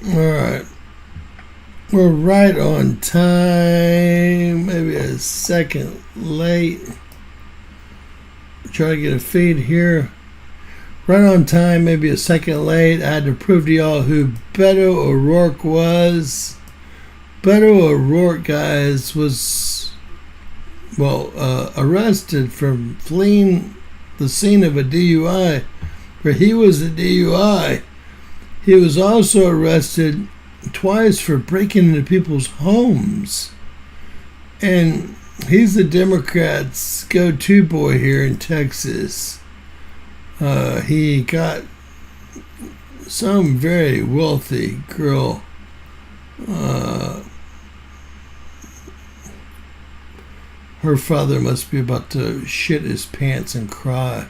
Alright. We're right on time. Maybe a second late. Try to get a feed here. Right on time, maybe a second late. I had to prove to y'all who Beto O'Rourke was. Beto O'Rourke, guys, was, arrested from fleeing the scene of a DUI, where he was a DUI. He was also arrested twice for breaking into people's homes. And he's the Democrats' go-to boy here in Texas. He got some very wealthy girl. Her father must be about to shit his pants and cry.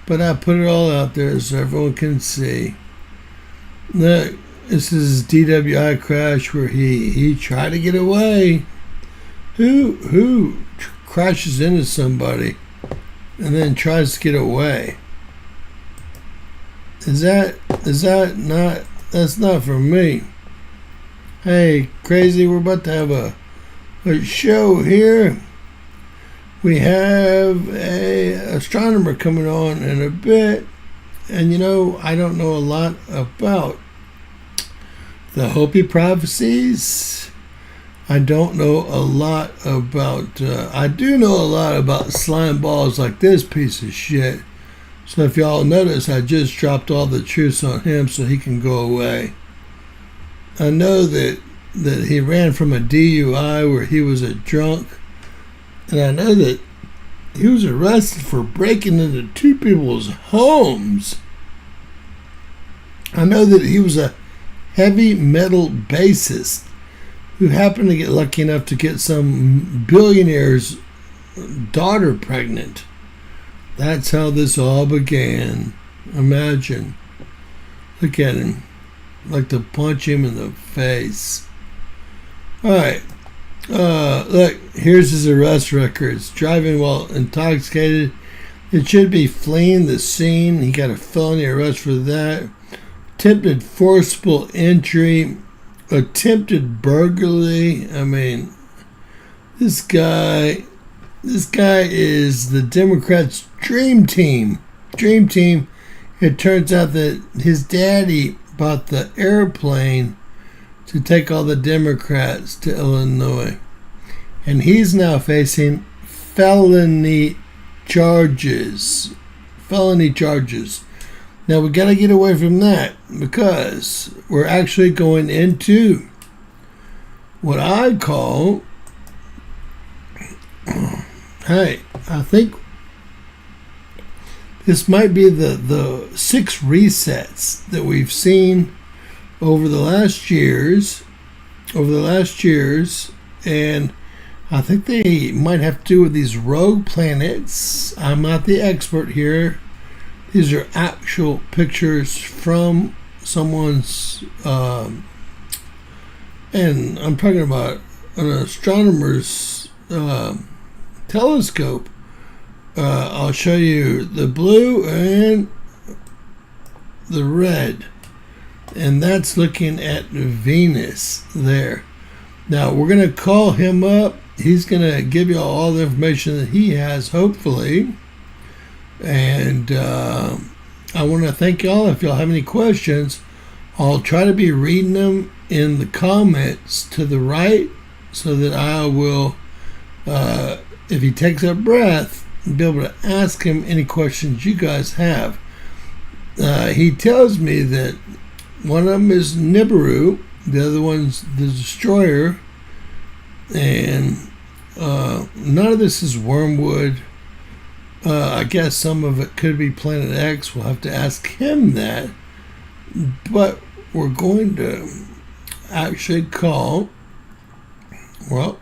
But I put it all out there so everyone can see. Look, this is his DWI crash where he tried to get away. Who crashes into somebody and then tries to get away? That's not for me. Hey, crazy, we're about to have a show here. We have a astronomer coming on in a bit. And I don't know a lot about the Hopi prophecies. I don't know a lot about, I do know a lot about slime balls like this piece of shit. So if y'all notice, I just dropped all the truths on him so he can go away. I know that he ran from a DUI where he was a drunk. And I know that he was arrested for breaking into two people's homes. I know that he was a heavy metal bassist who happened to get lucky enough to get some billionaire's daughter pregnant. That's how this all began. Imagine. Look at him. Like to punch him in the face. Alright. Look, here's his arrest records. Driving while intoxicated. It should be fleeing the scene. He got a felony arrest for that. Attempted forcible entry. Attempted burglary. I mean, this guy is the Democrats' dream team. Dream team. It turns out that his daddy bought the airplane to take all the Democrats to Illinois. And he's now facing felony charges. Felony charges. Now we got to get away from that because we're actually going into what I call, hey, I think this might be the 6 resets that we've seen over the last years, and I think they might have to do with these rogue planets. I'm not the expert here. These are actual pictures from someone's, and I'm talking about an astronomer's telescope. I'll show you the blue and the red. And that's looking at Venus there. Now, we're going to call him up. He's going to give you all the information that he has, hopefully. And I want to thank y'all. If y'all have any questions, I'll try to be reading them in the comments to the right so that I will, if he takes a breath, be able to ask him any questions you guys have. He tells me that one of them is Nibiru, the other one's the Destroyer, and none of this is Wormwood. I guess some of it could be Planet X. We'll have to ask him that. But we're going to actually call, well,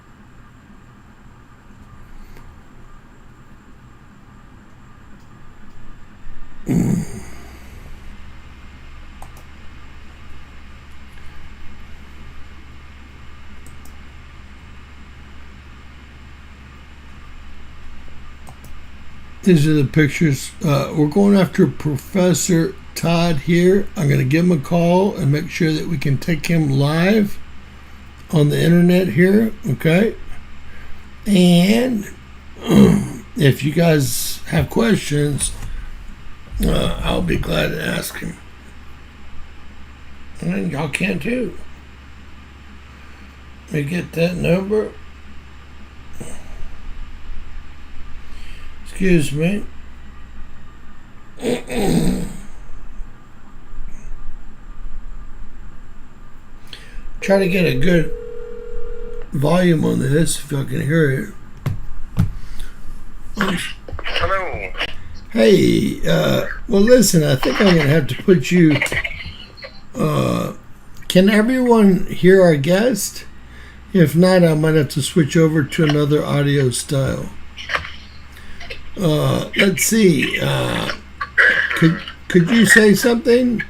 these are the pictures. We're going after Professor Todd here. I'm going to give him a call and make sure that we can take him live on the internet here, okay? And if you guys have questions, I'll be glad to ask him. And y'all can too. Let me get that number. Excuse me. Try to get a good volume on this if y'all can hear it. Hello. Hey, well listen, I think I'm going to have to put you, can everyone hear our guest? If not, I might have to switch over to another audio style. Let's see, could you say something?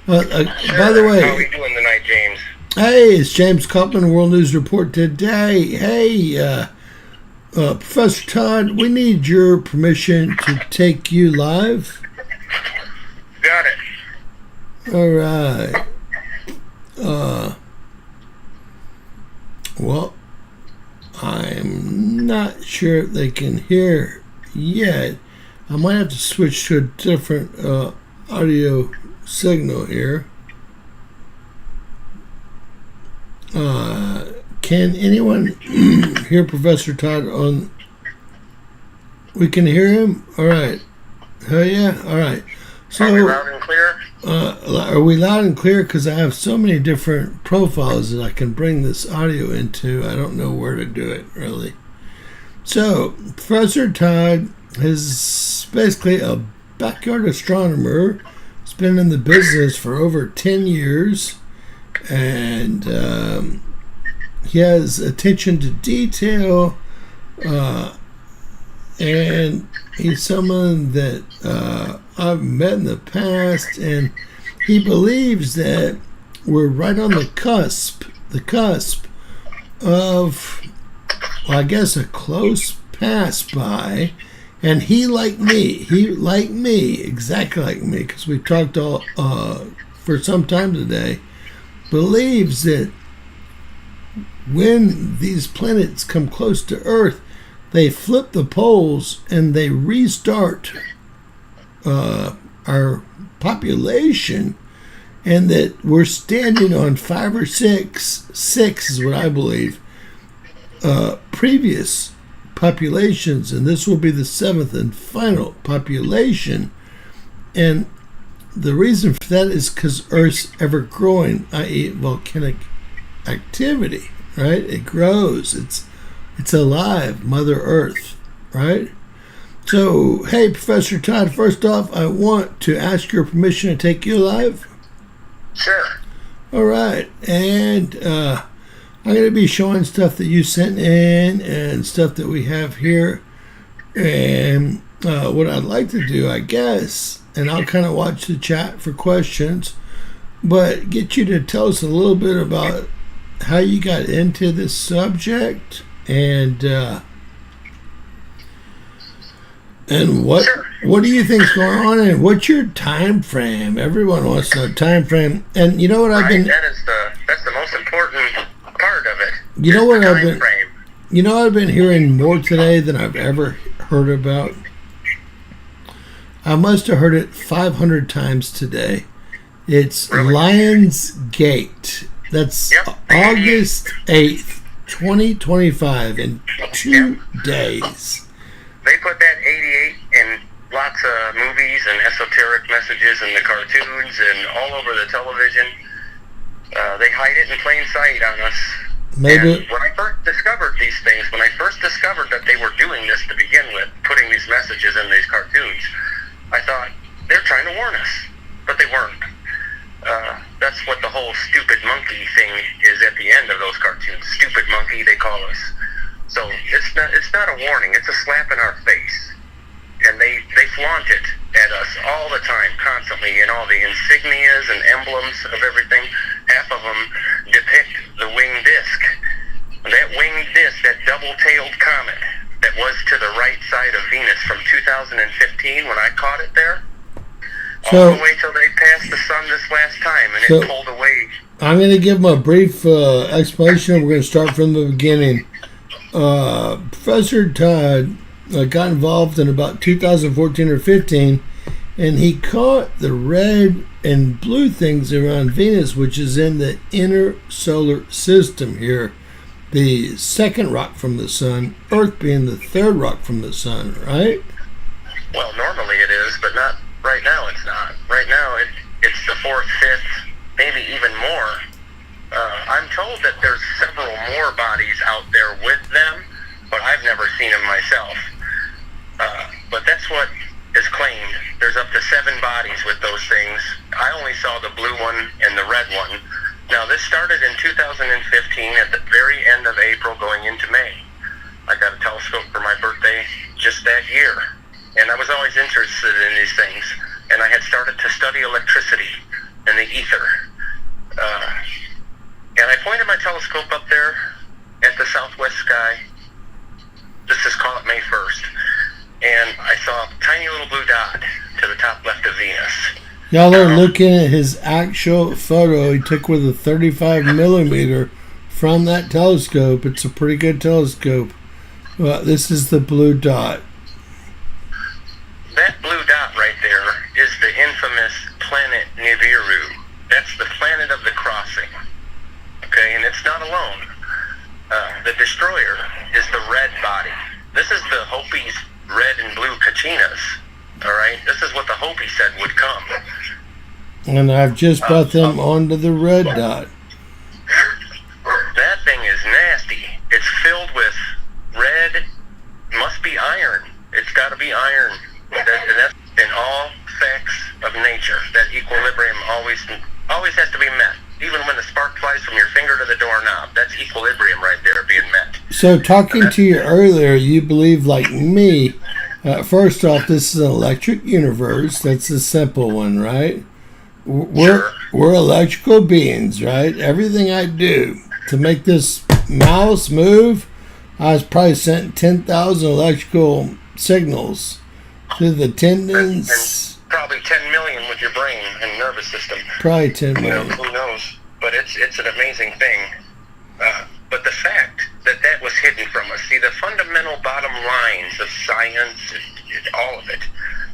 By the way, how are we doing tonight, James? Hey, it's James Kaufman, World News Report today. Hey, Professor Todd, we need your permission to take you live. Got it. All right. Well, I'm not sure if they can hear yet. I might have to switch to a different audio signal here. Can anyone hear Professor Todd on? We can hear him? All right. Oh, yeah? All right. So, are we loud and clear? Are we loud and clear? Because I have so many different profiles that I can bring this audio into. I don't know where to do it, really. So, Professor Todd is basically a backyard astronomer. He's been in the business for over 10 years. And he has attention to detail, and he's someone that I've met in the past, and he believes that we're right on the cusp of, well, I guess, a close pass by. And he, like me, exactly like me, because we talked all for some time today, believes that when these planets come close to Earth, they flip the poles and they restart our population, and that we're standing on 5 or 6 is what I believe, previous populations, and this will be the 7th and final population. And the reason for that is because Earth's ever growing, i.e. volcanic activity, right? It grows. It's alive, Mother Earth, right? So, hey, Professor Todd, first off, I want to ask your permission to take you live. Sure. All right. And I'm going to be showing stuff that you sent in and stuff that we have here. And what I'd like to do, I guess, and I'll kind of watch the chat for questions, but get you to tell us a little bit about how you got into this subject and what do you think's going on, and what's your time frame? Everyone wants to know time frame. And you know what I've been that's the most important part of it. You know what I've been hearing more today than I've ever heard about. I must have heard it 500 times today. It's really? Lions Gate. That's August 8th, 2025, in 2 days. They put that 88 in lots of movies and esoteric messages in the cartoons and all over the television. They hide it in plain sight on us. Maybe. And when I first discovered these things, when I first discovered that they were doing this to begin with, putting these messages in these cartoons, I thought, they're trying to warn us. But they weren't. That's what the whole stupid monkey thing is at the end of those cartoons. Stupid monkey, they call us. So it's not a warning, it's a slap in our face. And they flaunt it at us all the time, constantly, in all the insignias and emblems of everything. Half of them depict the winged disc. That winged disc, that double-tailed comet that was to the right side of Venus from 2015 when I caught it there, all the way till they passed the sun this last time, and it pulled away. I'm going to give them a brief explanation. We're going to start from the beginning. Professor Todd got involved in about 2014 or 15, and he caught the red and blue things around Venus, which is in the inner solar system here. The second rock from the sun, Earth being the third rock from the sun, right? Well, normally it is, but not right now. It's not. Right now, it's the fourth, fifth, maybe even more. I'm told that there's several more bodies out there with them, but I've never seen them myself. But that's what is claimed. There's up to 7 bodies with those things. I only saw the blue one and the red one. Now, this started in 2015 at the very end of April going into May. I got a telescope for my birthday just that year. And I was always interested in these things. And I had started to study electricity and the ether. And I pointed my telescope up there at the southwest sky. Let's just call it May 1st. And I saw a tiny little blue dot to the top left of Venus. Y'all are looking at his actual photo he took with a 35 millimeter from that telescope. It's a pretty good telescope. This is the blue dot. That blue dot right there is the infamous planet Nibiru. That's the planet of the crossing. Okay, and it's not alone. The destroyer is the red body. This is the Hopi's red and blue Kachinas. All right, this is what the Hopi said would come. And I've just brought them onto the red dot. That thing is nasty. It's filled with red, must be iron. It's got to be iron. That's in all facts of nature. That equilibrium always has to be met. Even when the spark flies from your finger to the doorknob, that's equilibrium right there being met. So talking to you earlier, you believe like me. First off, this is an electric universe. That's a simple one, right? We're electrical beings, right? Everything I do to make this mouse move, I was probably sent 10,000 electrical signals to the tendons. And probably 10 million with your brain and nervous system. Probably 10 million. Who knows? But it's an amazing thing. But the fact that was hidden from us, see, the fundamental bottom lines of science, all of it,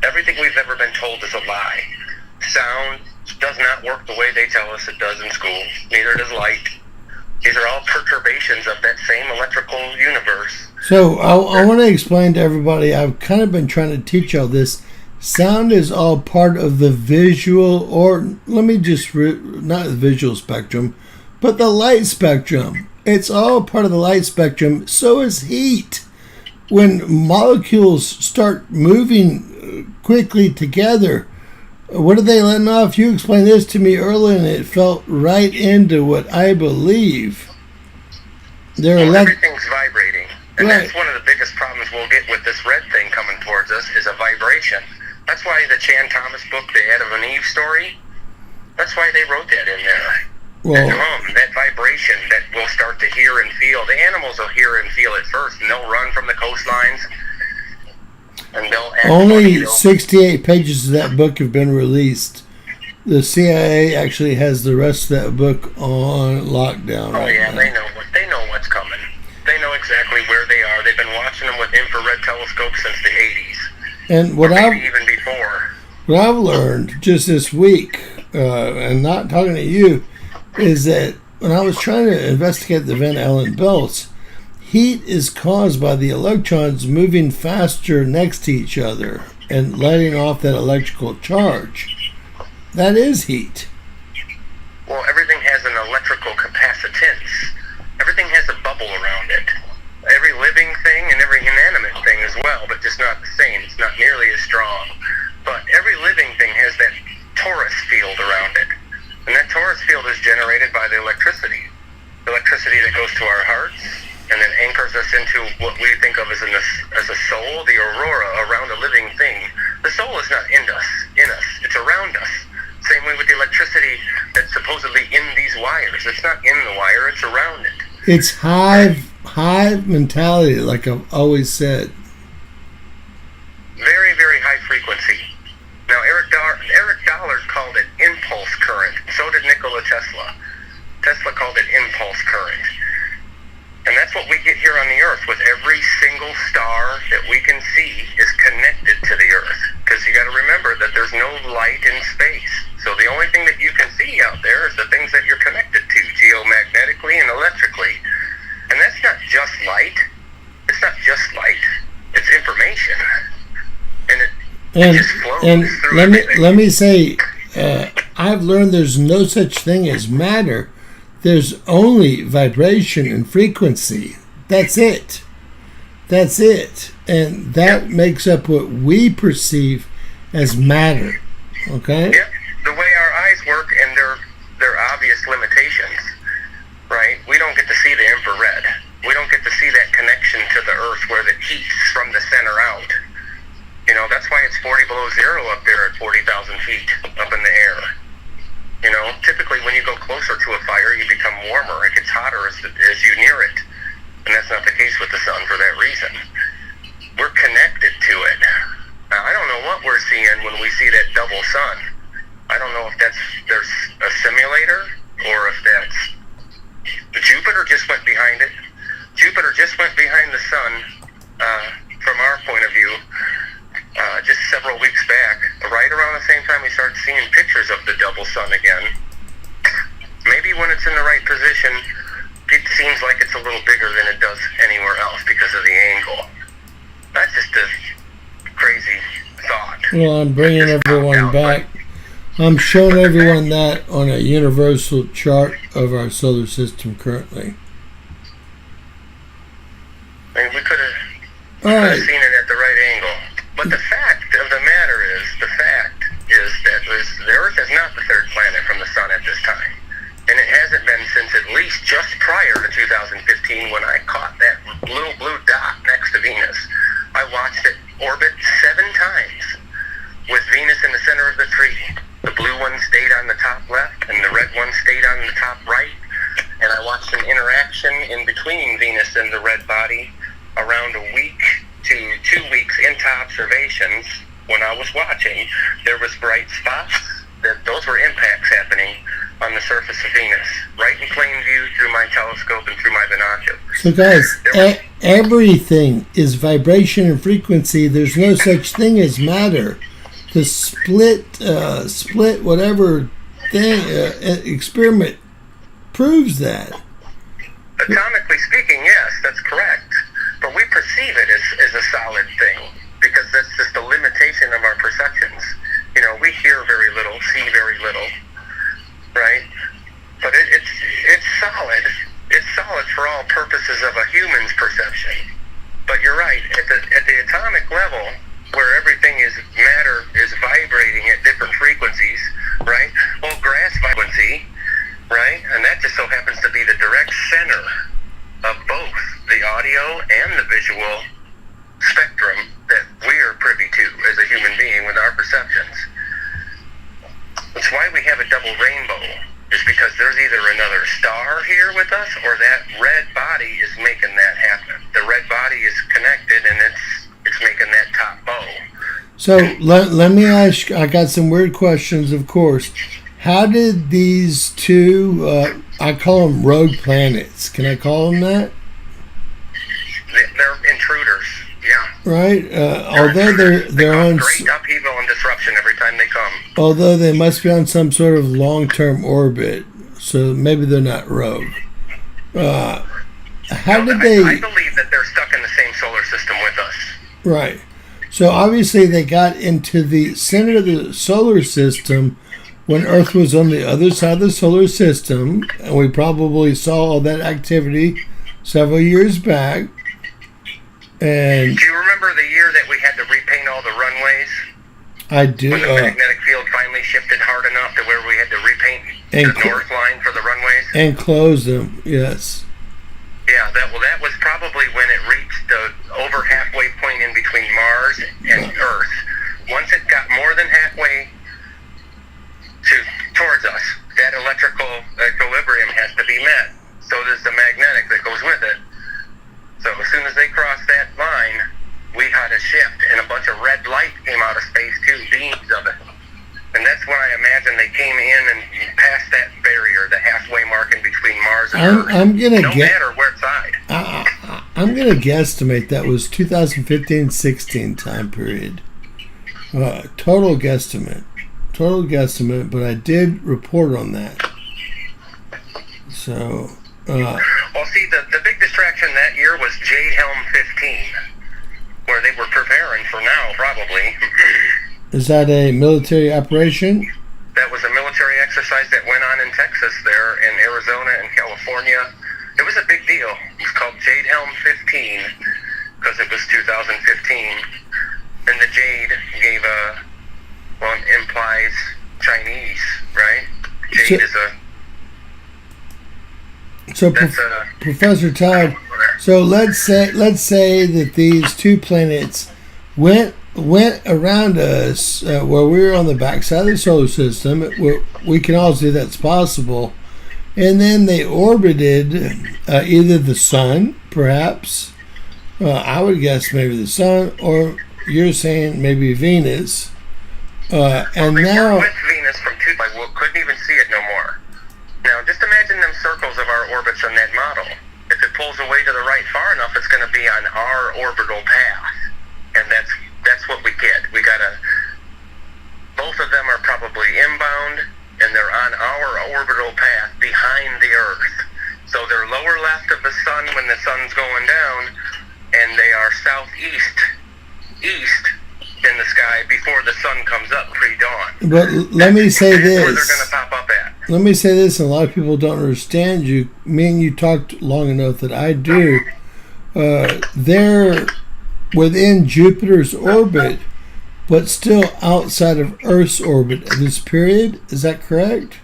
everything we've ever been told is a lie. Sound does not work the way they tell us it does in school. Neither does light. These are all perturbations of that same electrical universe. So I want to explain to everybody, I've kind of been trying to teach all this. Sound is all part of the visual, or let me just, not the visual spectrum, but the light spectrum. It's all part of the light spectrum. So is heat. When molecules start moving quickly together, what are they letting off? You explained this to me earlier, and it felt right into what I believe. Everything's vibrating. And right. That's one of the biggest problems we'll get with this red thing coming towards us is a vibration. That's why the Chan Thomas book, the Adam and Eve story, that's why they wrote that in there. Well, that vibration that we'll start to hear and feel. The animals will hear and feel it first, and they'll run from the coastlines. And they'll only 68 pages of that book have been released. The CIA actually has the rest of that book on lockdown. Oh, yeah, now. They know what's coming. They know exactly where they are. They've been watching them with infrared telescopes since the 80s. And even before. What I've learned just this week, and not talking to you, is that when I was trying to investigate the Van Allen belts, heat is caused by the electrons moving faster next to each other and letting off that electrical charge. That is heat. Well, everything has an electrical capacitance. Everything has a bubble around it. Every living thing and every inanimate thing as well, but just not the same. It's not nearly as strong. But every living thing has that torus field around it. And that torus field is generated by the electricity. The electricity that goes to our hearts and then anchors us into what we think of as a soul, the aurora around a living thing. The soul is not in us. It's around us. Same way with the electricity that's supposedly in these wires. It's not in the wire, it's around it. It's hive mentality, like I've always said. Very, very high frequency. Now, Eric Tesla. Tesla called it impulse current. And that's what we get here on the Earth with every single star that we can see is connected to the Earth. Because you got to remember that there's no light in space. So the only thing that you can see out there is the things that you're connected to, geomagnetically and electrically. And that's not just light. It's not just light. It's information. And it just flows through everything. Let me say, I've learned there's no such thing as matter. There's only vibration and frequency. That's it. That's it. And that makes up what we perceive as matter. Okay? Yep. The way our eyes work and their obvious limitations, right? We don't get to see the infrared. We don't get to see that connection to the Earth where the heat's from the center out. You know, that's why it's 40 below zero up there at 40,000 feet up in the air. You know, typically when you go closer to a fire, you become warmer. It gets hotter as you near it. And that's not the case with the sun for that reason. We're connected to it. Now, I don't know what we're seeing when we see that double sun. I don't know if there's a simulator or if that's... Jupiter just went behind it. Jupiter just went behind the sun from our point of view. Just several weeks back, right around the same time we started seeing pictures of the double sun again. Maybe when it's in the right position, it seems like it's a little bigger than it does anywhere else because of the angle. That's just a crazy thought. Well, I'm bringing everyone back. I'm showing everyone that on a universal chart of our solar system currently. I mean, we could have seen it at the right angle. But the fact of the matter is, that the Earth is not the third planet from the Sun at this time. And it hasn't been since at least just prior to 2015 when I caught that little blue dot next to Venus. I watched it orbit 7 times with Venus in the center of the tree. The blue one stayed on the top left and the red one stayed on the top right. And I watched an interaction in between Venus and the red body around a week to 2 weeks into observations. When I was watching, there was bright spots. Those were impacts happening on the surface of Venus, right in plain view through my telescope and through my binoculars. So guys, everything is vibration and frequency. There's no such thing as matter. The split whatever thing experiment proves that. Atomically speaking, yes, that's correct. But we perceive it as a solid thing because that's just the limitation of our perceptions. You know, we hear very little, see very little, right? But it's solid. It's solid for all purposes of a human's perception. But you're right, at the atomic level, where everything is matter is vibrating at different frequencies, right? Well, grass frequency, right? And that just so happens to be the direct center of both the audio and the visual spectrum that we are privy to as a human being with our perceptions. That's why we have a double rainbow, is because there's either another star here with us or that red body is making that happen. The red body is connected and it's making that top bow. So let me ask, I got some weird questions, of course. How did these two, I call them rogue planets, can I call them that? They're intruders, yeah. Right? Although they're on great upheaval and disruption every time they come. Although they must be on some sort of long-term orbit, so maybe they're not rogue. How did they? I believe that they're stuck in the same solar system with us. Right. So obviously they got into the center of the solar system when Earth was on the other side of the solar system, and we probably saw all that activity several years back. And do you remember the year that we had to repaint all the runways? I do. When the magnetic field finally shifted hard enough to where we had to repaint the north line for the runways? And close them, yes. Yeah, that was probably when it reached the over halfway point in between Mars and Earth. Once it got more than halfway towards us, that electrical equilibrium has to be met. So does the magnetic that goes with it. So as soon as they crossed that line, we had a shift, and a bunch of red light came out of space too, beams of it. And that's when I imagine they came in and passed that barrier, I'm gonna no matter where side. I'm gonna guesstimate that was 2015-16 time period. Total guesstimate, but I did report on that. So. Well, see, the big distraction that year was Jade Helm 15, where they were preparing for now, probably. Is that a military operation? That was a military exercise that went on in Texas there, in Arizona and California. It was a big deal. It was called Jade Helm 15, because it was 2015. And the Jade gave it implies Chinese, right? Jade is a... So, Professor Todd, so let's say that these two planets went around us where we were on the backside of the solar system. We can all see that's possible, and then they orbited either the sun, perhaps. I would guess maybe the sun, or you're saying maybe Venus. And they now were with Venus from two. I couldn't even see it no more. Now, just imagine them circles of our orbits on that model. If it pulls away to the right far enough, it's going to be on our orbital path. And that's what we get. Both of them are probably inbound, and they're on our orbital path behind the Earth. So they're lower left of the sun when the sun's going down, and they are southeast, east in the sky before the sun comes up pre-dawn. But let me say this. Where they're going to pop up at. Let me say this, and a lot of people don't understand you. Me and you talked long enough that I do. They're within Jupiter's orbit, but still outside of Earth's orbit at this period. Is that correct?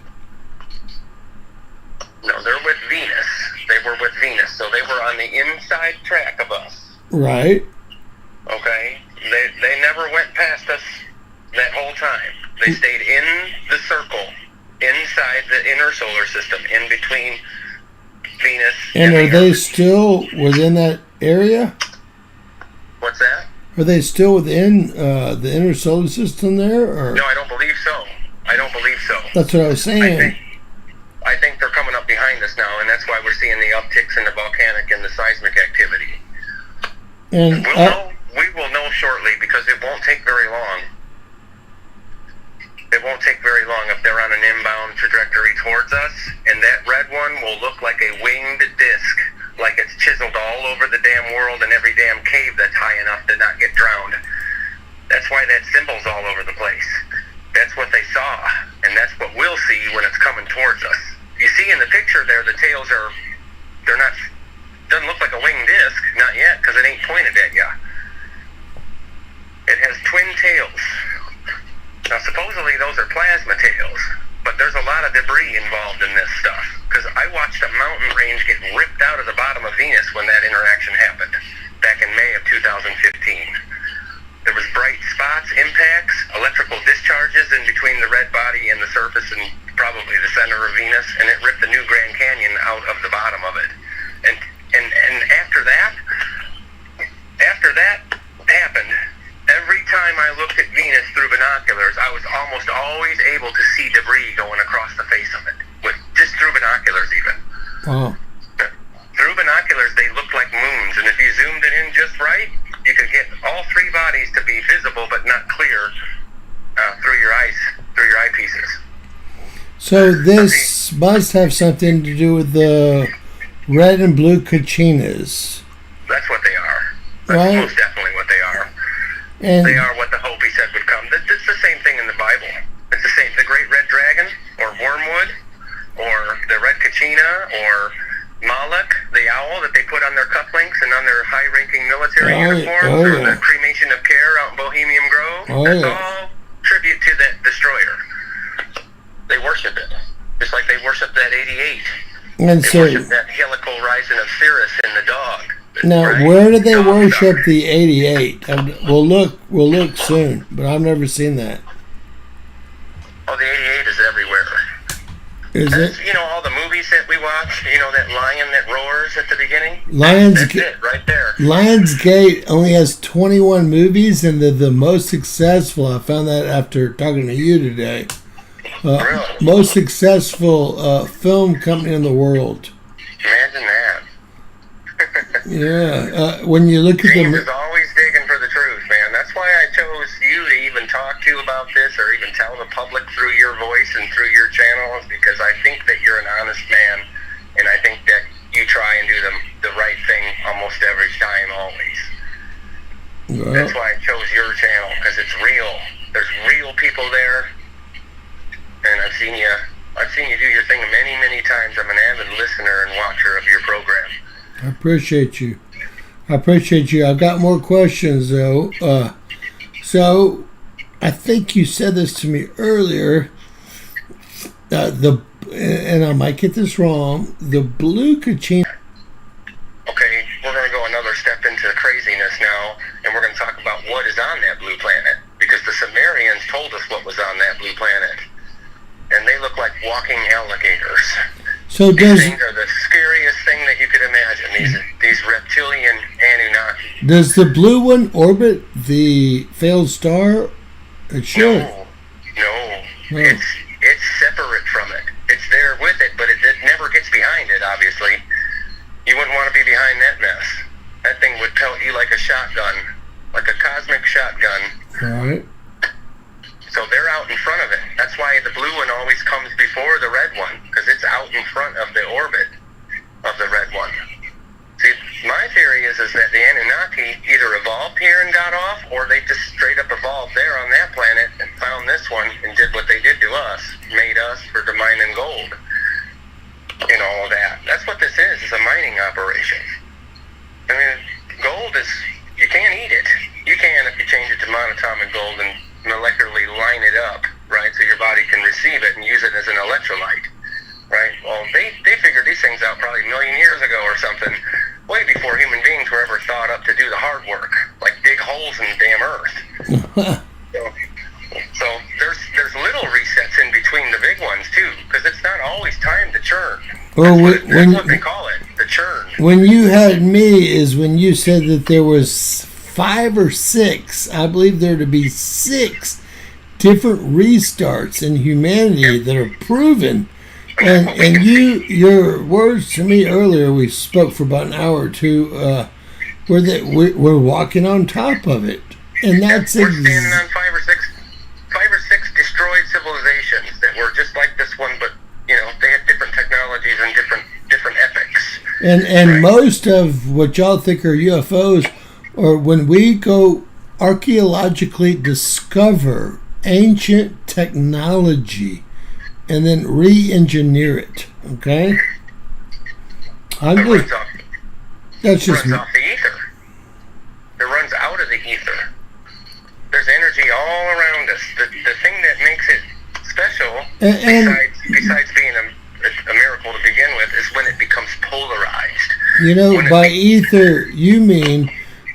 No, they're with Venus. They were with Venus, so they were on the inside track of us. Right. Okay? They never went past us that whole time. They stayed in the circle, inside the inner solar system, in between Venus and are the they Earth. still within that area? What's that? Are they still within the inner solar system there? Or? No, I don't believe so. That's what I was saying. I think they're coming up behind us now, and that's why we're seeing the upticks in the volcanic and the seismic activity. And we will know shortly, because it won't take very long. It won't take very long if they're on an inbound trajectory towards us, and that red one will look like a winged disc, like it's chiseled all over the damn world and every damn cave that's high enough to not get drowned. That's why that symbol's all over the place. That's what they saw, and that's what we'll see when it's coming towards us. You see in the picture there, the tails they're not, doesn't look like a winged disc, not yet, because it ain't pointed at you. It has twin tails. Now, supposedly those are plasma tails, but there's a lot of debris involved in this stuff, because I watched a mountain range get ripped out of the bottom of Venus when that interaction happened, back in May of 2015. There was bright spots, impacts, electrical discharges in between the red body and the surface and probably the center of Venus, and it ripped the new Grand Canyon out of the bottom of it. And after that happened, every time I looked at Venus through binoculars, I was almost always able to see debris going across the face of it, with just through binoculars even. Wow. Through binoculars, they looked like moons, and if you zoomed it in just right, you could get all three bodies to be visible but not clear through your eyepieces. So this must have something to do with the red and blue Kachinas. That's what they are. That's right? Most definitely what they are. And they are what the Hopi said would come. It's the same thing in the Bible. It's the same. The great red dragon, or wormwood, or the red Kachina, or Moloch, the owl that they put on their cufflinks and on their high-ranking military uniforms, or the cremation of care out in Bohemian Grove. That's all tribute to that destroyer. They worship it, just like they worship that 88. And they worship that helical rising of Sirius in the dog. Now, right? where do they worship the 88? We'll look soon, but I've never seen that. Oh, the 88 is everywhere. Is it? You know, all the movies that we watch, you know, that lion that roars at the beginning? That's it, right there. Lionsgate only has 21 movies, and they're the most successful. I found that after talking to you today. Really? Most successful film company in the world. Imagine that. Yeah. When you look at James the... is always digging for the truth, man. That's why I chose you to even talk to about this or even tell the public through your voice and through your channels, because I think that you're an honest man, and I think that you try and do the right thing almost every time, always. Well, that's why I chose your channel, because it's real. There's real people there, and I've seen you do your thing many, many times. I'm an avid listener and watcher of your program. I appreciate you. I've got more questions, though. So, I think you said this to me earlier. And I might get this wrong. The blue could change. Okay, we're going to go another step into craziness now, and we're going to talk about what is on that blue planet, because the Sumerians told us what was on that blue planet, and they look like walking alligators. So these things are the scariest thing that you could imagine. These reptilian Anunnaki. Does the blue one orbit the failed star? It should. No. It's separate from it. It's there with it, but it never gets behind it. Obviously, you wouldn't want to be behind that mess. That thing would pelt you like a shotgun, like a cosmic shotgun. All right. So they're out in front of it. That's why the blue one always comes before the red one, because it's out in front of the orbit of the red one. See, my theory is that the Anunnaki either evolved here and got off, or they just straight up evolved there on that planet and found this one and did what they did to us, made us for the mining gold and all of that. That's what this is a mining operation. I mean, gold is, you can't eat it. You can if you change it to monatomic gold and molecularly line it up, right, so your body can receive it and use it as an electrolyte, right? Well, they figured these things out probably a million years ago or something, way before human beings were ever thought up to do the hard work, like dig holes in the damn earth. So there's little resets in between the big ones too, because it's not always time to churn. Well, that's what they call it, the churn. When you had me is when you said that there was 5 or 6, I believe there to be 6 different restarts in humanity that are proven. And your words to me earlier, we spoke for about an hour or two, were that we're walking on top of it. And that's we're standing on 5 or 6 destroyed civilizations that were just like this one, but they had different technologies and different epics. And right? Most of what y'all think are UFOs, or when we go archaeologically discover ancient technology and then re-engineer it, okay? That's just runs off the ether. It runs out of the ether. There's energy all around us. The thing that makes it special, besides being a miracle to begin with, is when it becomes polarized. By ether, you mean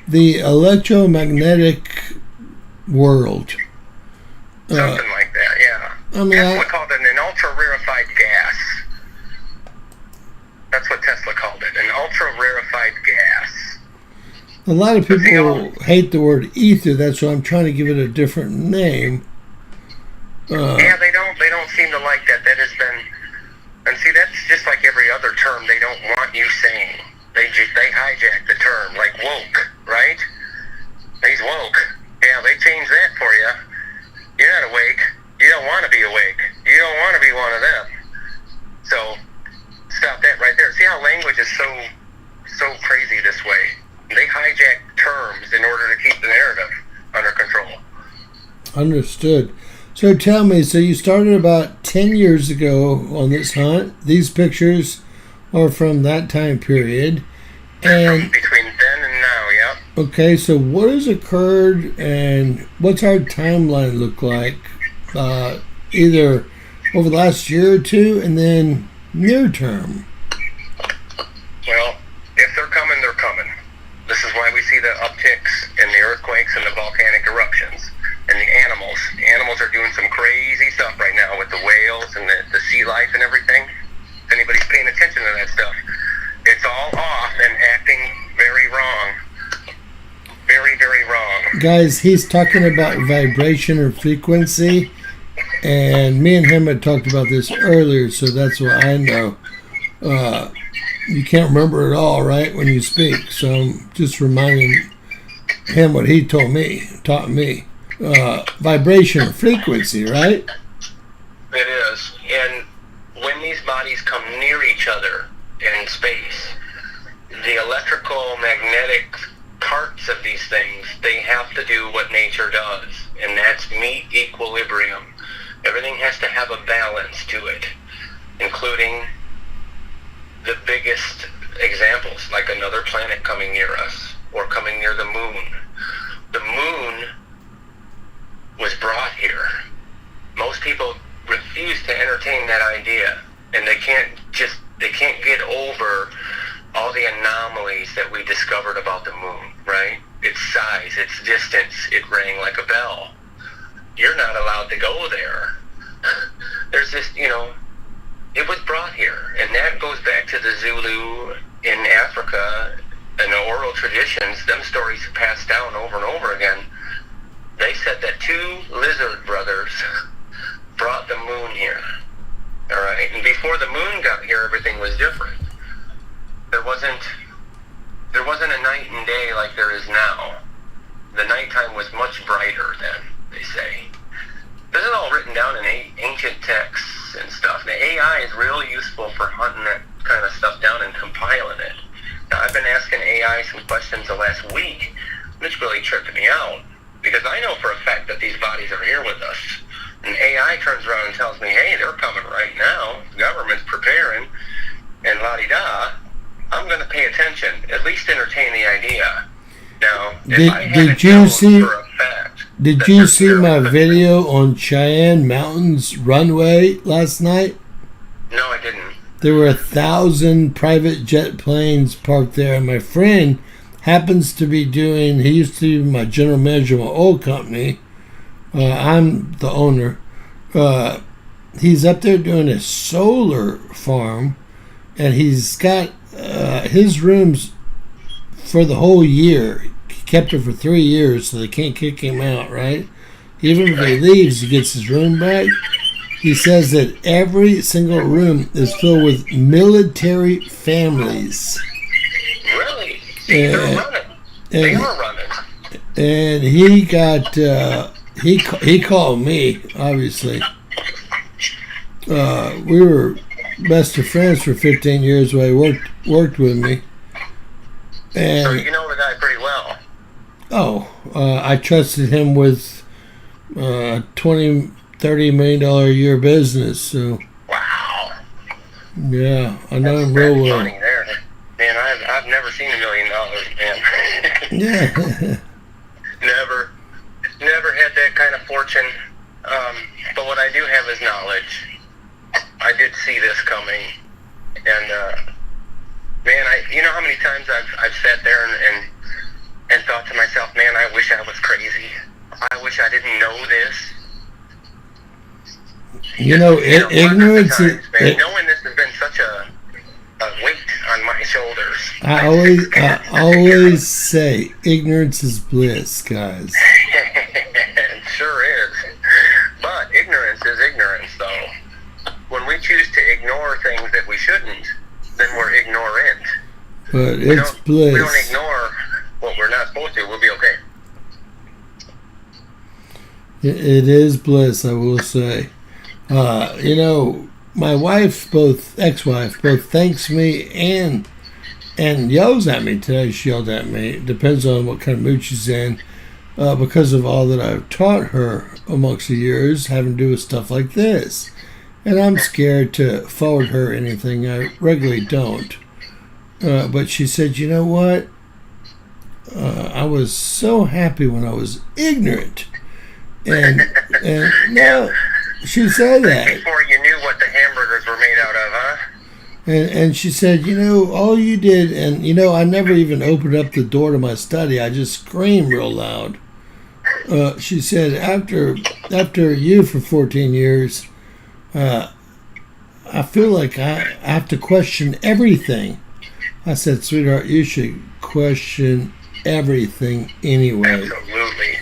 the electromagnetic world. Something like that, yeah. Tesla called it an ultra-rarefied gas. That's what Tesla called it, an ultra-rarefied gas. A lot of people hate the word ether. That's why I'm trying to give it a different name. Yeah, they don't seem to like that. That has been, and see, that's just like every other term they don't want you saying. They hijack the term, like woke, right? He's woke. Yeah, they changed that for you. You're not awake. You don't want to be awake. You don't want to be one of them. So stop that right there. See how language is so crazy this way. They hijack terms in order to keep the narrative under control. Understood. So tell me, so you started about 10 years ago on this hunt. These pictures are from that time period. And from between then and now, yep. Okay, so what has occurred and what's our timeline look like? Either over the last year or two and then near term. Well, if they're coming, they're coming. This is why we see the upticks in the earthquakes and the volcanic eruptions and the animals. The animals are doing some crazy stuff right now with the whales and the sea life and everything. If anybody's paying attention to that stuff, it's all off and acting very wrong. Very, very wrong. Guys, he's talking about vibration or frequency, and me and him had talked about this earlier, so that's what I know. you can't remember it all, right, when you speak. So I'm just reminding him what he taught me. Vibration or frequency, right? It is. And when these bodies come near each other in space, the electrical, magnetic parts of these things, they have to do what nature does, and that's meet equilibrium. Everything has to have a balance to it, including the biggest examples, like another planet coming near us, or coming near the moon. The moon was brought here. Most people refuse to entertain that idea, and they can't get over all the anomalies that we discovered about the moon, right? Its size, its distance, it rang like a bell. You're not allowed to go there. There's this, it was brought here, and that goes back to the Zulu in Africa and the oral traditions. Them stories passed down over and over again. They said that two lizard brothers brought the moon here. All right, and before the moon got here, everything was different. There wasn't a night and day like there is now. The nighttime was much brighter then, they say. This is all written down in ancient texts and stuff. The AI is really useful for hunting that kind of stuff down and compiling it. Now, I've been asking AI some questions the last week, which really tripped me out, because I know for a fact that these bodies are here with us. And AI turns around and tells me, hey, they're coming right now. The government's preparing, and la-di-da. I'm going to pay attention, at least entertain the idea. Now, did you see my video on Cheyenne Mountain's runway last night? No, I didn't. There were 1,000 private jet planes parked there, and my friend happens to be he used to be my general manager of my old company. I'm the owner. He's up there doing a solar farm, and he's got his rooms for the whole year. He kept it for 3 years, so they can't kick him out, right? Even if he leaves, he gets his room back. He says that every single room is filled with military families. Really? They are running. And he got he called me, obviously. We were best of friends for 15 years while he worked with me. And so you know the guy pretty well. I trusted him with $20-30 million a year business. So wow. Yeah, I know him real well. Funny there. Man, I've never seen $1 million, man. Yeah. Never had that kind of fortune. But what I do have is knowledge. I did see this coming, and man, you know how many times I've sat there and thought to myself, man, I wish I was crazy. I wish I didn't know this. Ignorance times, man, knowing this has been such a weight on my shoulders. I always say ignorance is bliss, guys. It sure is. But ignorance is ignorance, though. When we choose to ignore things that we shouldn't, then we're ignorant. But it's bliss. We don't ignore what we're not supposed to. We'll be okay. It is bliss, I will say. My wife, ex-wife, both thanks me and yells at me today. She yelled at me. It depends on what kind of mood she's in, because of all that I've taught her amongst the years, having to do with stuff like this. And I'm scared to forward her anything. I regularly don't. But she said, you know what? I was so happy when I was ignorant. And no, she said that. Before you knew what the hamburgers were made out of, huh? And she said, all you did, and I never even opened up the door to my study. I just screamed real loud. She said, after you for 14 years, I feel like I have to question everything. I said, sweetheart, you should question everything anyway. Absolutely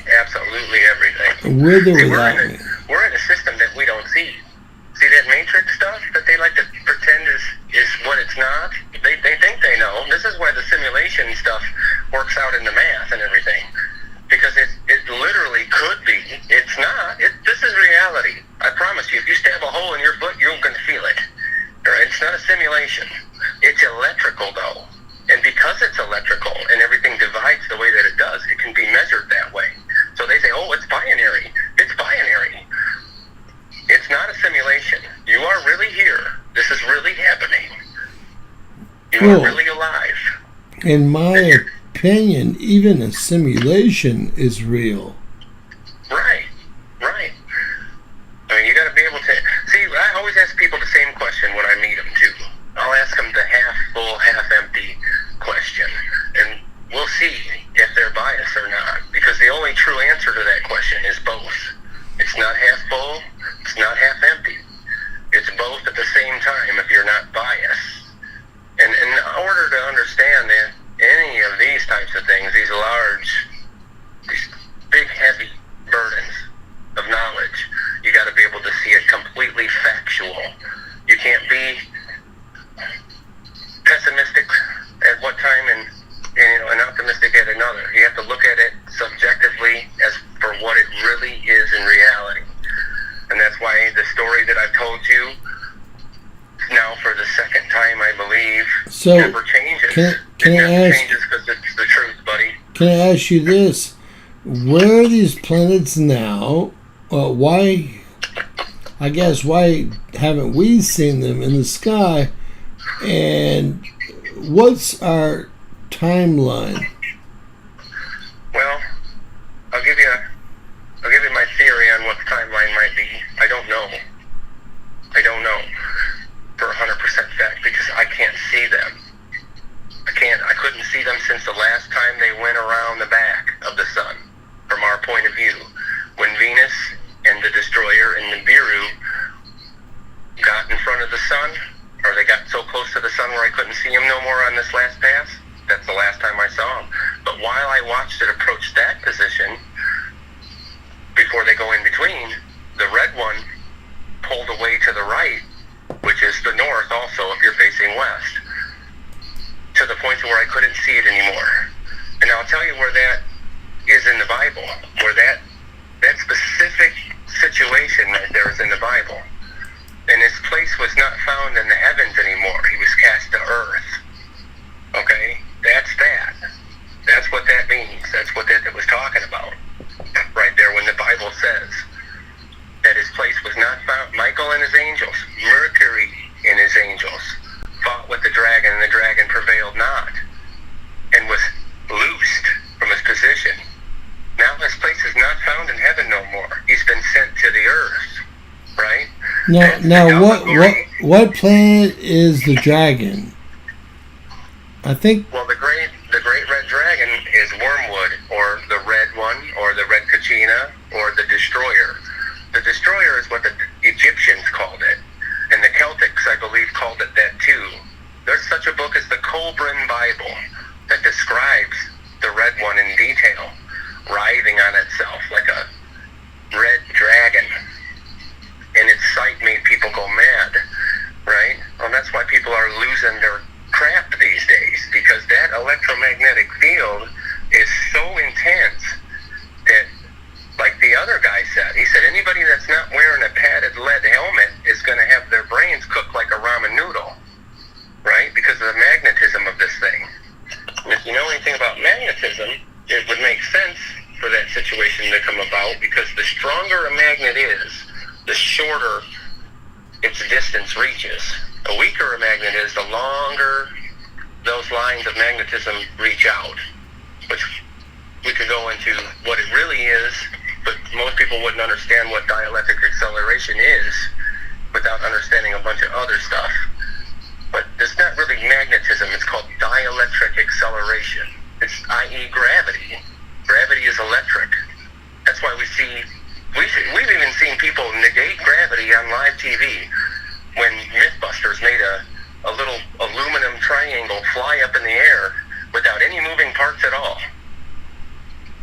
everything. With or without me. We're in a system that we don't see. See that matrix stuff that they like to pretend is what it's not? They simulation. It's electrical, though. And because it's electrical and everything divides the way that it does, it can be measured that way. So they say, oh, it's binary. It's binary. It's not a simulation. You are really here. This is really happening. You are really alive. In my opinion, even a simulation is real. Right. I mean, you got to be able to... See, I always ask people the same question when I meet them, too. I'll ask them the half full, half empty question. And we'll see if they're biased or not. Because the only true answer to that question is both. It's not half full, it's not half empty. It's both at the same time if you're not biased. And in order to understand any of these types of things, these big, heavy burdens of knowledge, you got to be able to see it completely factual. You can't be pessimistic at one time and optimistic at another. You have to look at it subjectively as for what it really is in reality. And that's why the story that I've told you now for the second time, I believe, never changes. Can I ask? Changes because it's the truth, buddy. Can I ask you this? Where are these planets now? Why haven't we seen them in the sky? And what's our timeline? Well, I'll give you my theory on what the timeline might be. I don't know for 100% fact because I can't see them. I couldn't see them since the last time they went around the back of the sun from our point of view. When Venus and the destroyer in Nibiru got in front of the sun, or they got so close to the sun where I couldn't see them no more on this last pass, that's the last time I saw them. But while I watched it approach that position, before they go in between, the red one pulled away to the right, which is the north also if you're facing west, to the point where I couldn't see it anymore. And I'll tell you where that is in the Bible, where that specific situation right there is in the Bible. And his place was not found in the heavens anymore. He was cast to earth. Okay? That's that. That's what that means. That's what that was talking about. Right there when the Bible says that his place was not found. Michael and his angels, Mercury and his angels fought with the dragon, and the dragon prevailed not and was loosed from his position. Now his place is not found in heaven no more. He's been sent to the earth. Right? Now what planet is the dragon? I think. Well, the great red dragon is Wormwood, or the red one, or the red Kachina, or the destroyer. The destroyer is what the Egyptians called it, and the Celtics, I believe, called it that too. There's such a book as the Colburn Bible that describes the red one in detail, writhing on itself like a red dragon. And its sight made people go mad, right? Well, that's why people are losing their crap these days, because that electromagnetic field is so intense that, like the other guy said, he said anybody that's not wearing a padded lead helmet is going to have their brains cooked like a ramen noodle, right? Because of the magnetism of this thing. And if you know anything about magnetism, it would make sense for that situation to come about, because the stronger a magnet is, the shorter its distance reaches. The weaker a magnet is, the longer those lines of magnetism reach out, which we could go into what it really is, but most people wouldn't understand what dielectric acceleration is without understanding a bunch of other stuff. But it's not really magnetism, it's called dielectric acceleration. It's i.e. gravity. Gravity is electric. That's why we've even seen people negate gravity on live TV when Mythbusters made a little aluminum triangle fly up in the air without any moving parts at all.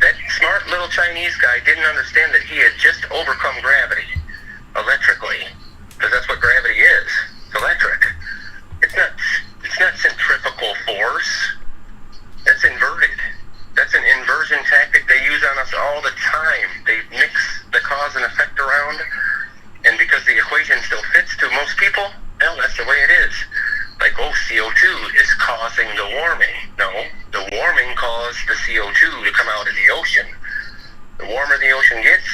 That smart little Chinese guy didn't understand that he had just overcome gravity electrically, because that's what gravity is. It's electric. It's not centrifugal force. That's inverted. That's an inversion tactic they use on us all the time. They mix the cause and effect around, and because the equation still fits to most people, well, that's the way it is. like, oh, CO2 is causing the warming. No, the warming caused the CO2 to come out of the ocean. The warmer the ocean gets,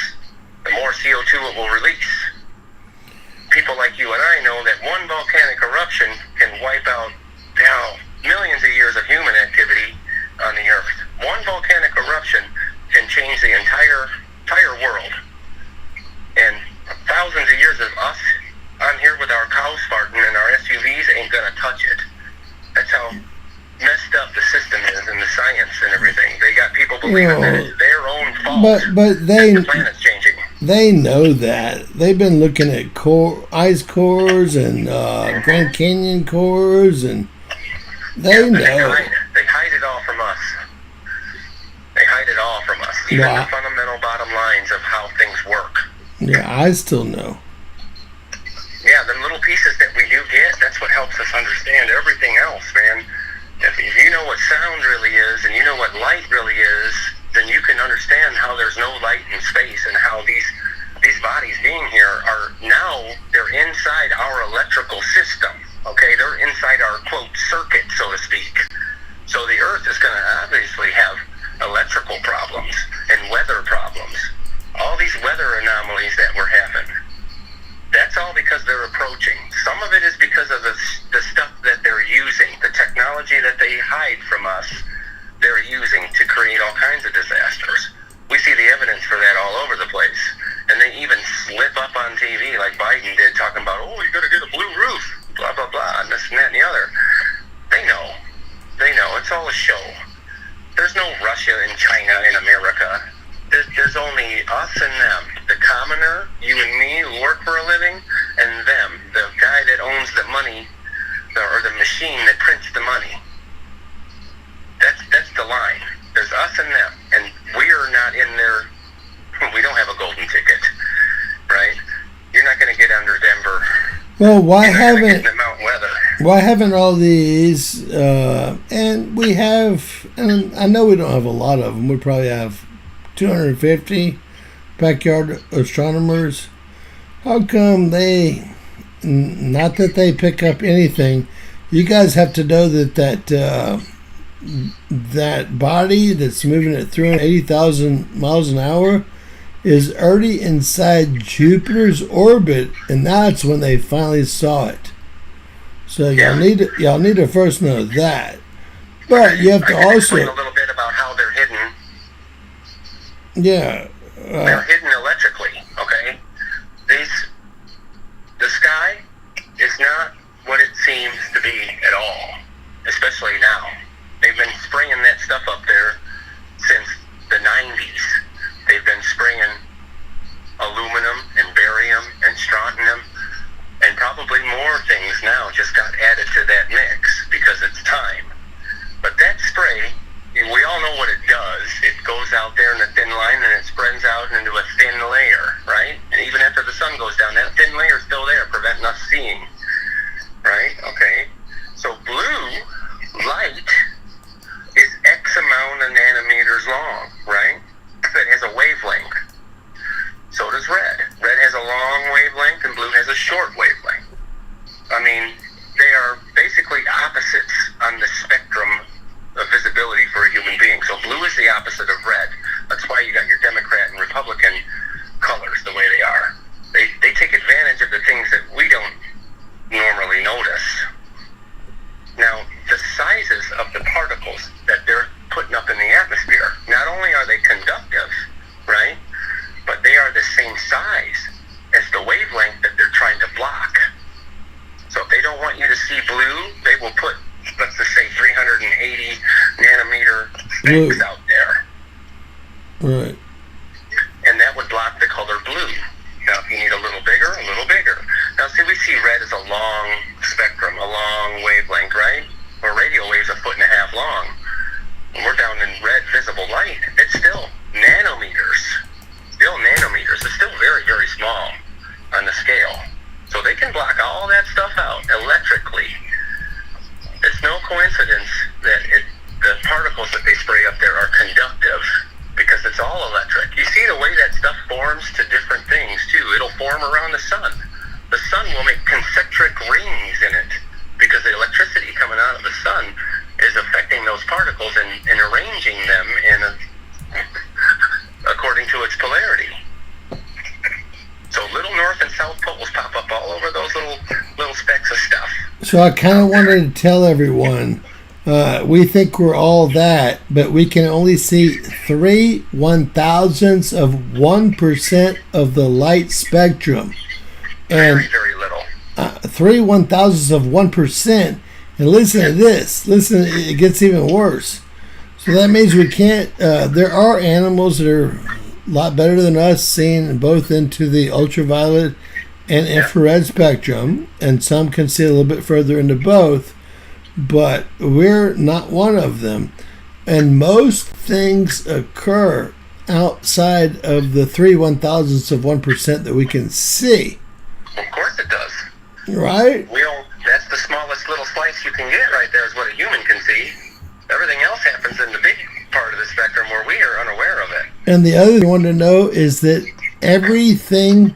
the more CO2 it will release. People like you and I know that one volcanic eruption can wipe out millions of years of human activity on the Earth. One volcanic eruption can change the entire world. And thousands of years of us on here with our cows farting and our SUVs ain't gonna touch it. That's how messed up the system is and the science and everything. They got people believing that it's their own fault. But the planet's changing. They know that. They've been looking at ice cores and Grand Canyon cores, and they know. They hide it all from us. They hide it all from us. Even the fundamental bottom lines of how things work. Yeah, I still know. Yeah, the little pieces that we do get, that's what helps us understand everything else, man. If you know what sound really is, and you know what light really is, then you can understand how there's no light in space, and how these bodies being here are now, they're inside our electrical system, okay? They're inside our, quote, circuit, so to speak. So the Earth is going to obviously have electrical problems and weather problems. All these weather anomalies that were happening, that's all because they're approaching. Some of it is because of the stuff that they're using, the technology that they hide from us, they're using to create all kinds of disasters. We see the evidence for that all over the place. And they even slip up on TV like Biden did, talking about, oh, you got to get a blue roof, blah, blah, blah, and this and that and the other. They know. They know. It's all a show. There's no Russia and China in America. There's only us and them. The commoner, you and me who work for a living, and them, the guy that owns the money, or the machine that prints the money. That's the line. There's us and them, and we're not in there. We don't have a golden ticket, right? You're not going to get under Denver. Well, why haven't all these, and we have, and I know we don't have a lot of them, we probably have 250 backyard astronomers. How come they, not that they pick up anything, you guys have to know that body that's moving at 380,000 miles an hour is already inside Jupiter's orbit, and that's when they finally saw it. So y'all need to first know that. But you have to also explain a little bit about how they're hidden. Yeah. They're hidden electrically, okay? The sky is not what it seems to be at all, especially now. They've been spraying that stuff up there since the 90s. They've been spraying aluminum and barium and strontium, and probably more things now just got added to that mix because it's time. But that spray, we all know what it does. It goes out there in a thin line and it spreads out into a thin layer, right? And even after the sun goes down, that thin layer is still there, preventing us seeing, right? Okay. So blue light is X amount of nanometers long, right? It has a wavelength. So does red. Red has a long wavelength and blue has a short wavelength. I mean, they are basically opposites on the spectrum of visibility for a human being. So blue is the opposite of red. That's why you got your Democrat and Republican colors the way they are. They take advantage of the things that we don't normally notice. Now, the sizes of the particles that they're putting up in the atmosphere, not only are they conductive, right, but they are the same size as the wavelength that they're trying to block. So if they don't want you to see blue, they will put, let's just say, 380 nanometer specks out there. Right. And that would block the color blue. Now, if you need a little bigger, a little bigger. Now, see, we see red as a long spectrum, a long wavelength, right? Or radio waves a 1.5 feet long. When we're down in red visible light, it's still nanometers. Still nanometers. It's still very, very small on the scale. So they can block all that stuff out electrically. It's no coincidence that the particles that they spray up there are conductive, because it's all electric. You see the way that stuff forms to different things, too. It'll form around the sun. The sun will make concentric rings So I kind of wanted to tell everyone, we think we're all that, but we can only see 3/1000ths of 1% of the light spectrum. And Very, very little. 3/1000ths of 1%. And listen to this. Listen, it gets even worse. So that means we can't, there are animals that are a lot better than us, seeing both into the ultraviolet and infrared spectrum, and some can see a little bit further into both, but we're not one of them. And most things occur outside of the 3/1000ths of 1% that we can see. Of course it does. Right? That's the smallest little slice you can get right there is what a human can see. Everything else happens in the big part of the spectrum where we are unaware of it. And the other thing I want to know is that everything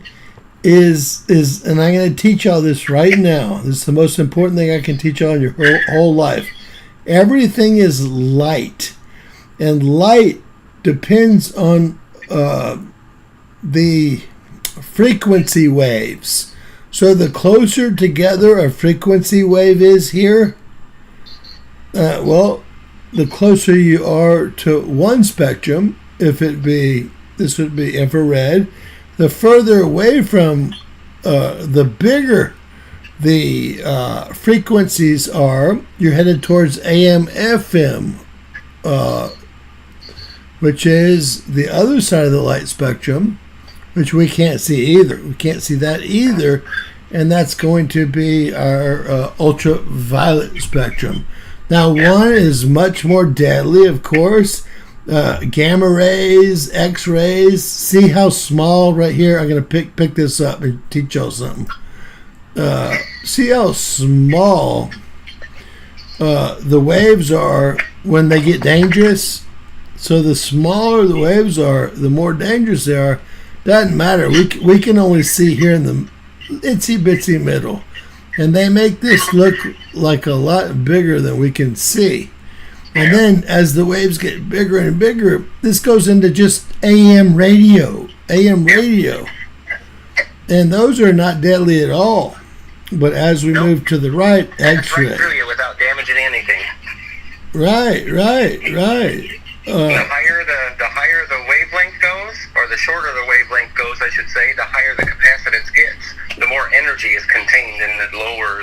is, and I'm going to teach y'all this right now. This is the most important thing I can teach y'all in your whole life. Everything is light. And light depends on the frequency waves. So the closer together a frequency wave is here, the closer you are to one spectrum, this would be infrared, the further away from, the bigger the frequencies are, you're headed towards AM, FM, which is the other side of the light spectrum, which we can't see either. We can't see that either, and that's going to be our ultraviolet spectrum. Now, one is much more deadly, of course. Gamma rays, X-rays. See how small right here? I'm going to pick this up and teach y'all something. See how small the waves are when they get dangerous? So the smaller the waves are, the more dangerous they are. Doesn't matter. We can only see here in the itsy-bitsy middle. And they make this look like a lot bigger than we can see. And then as the waves get bigger and bigger, this goes into just AM radio. And those are not deadly at all. But as we move to the right, X-ray. Right through you without damaging anything. Right. The higher the wavelength goes, or the shorter the wavelength goes, I should say, the higher the capacitance gets. The more energy is contained in the lower.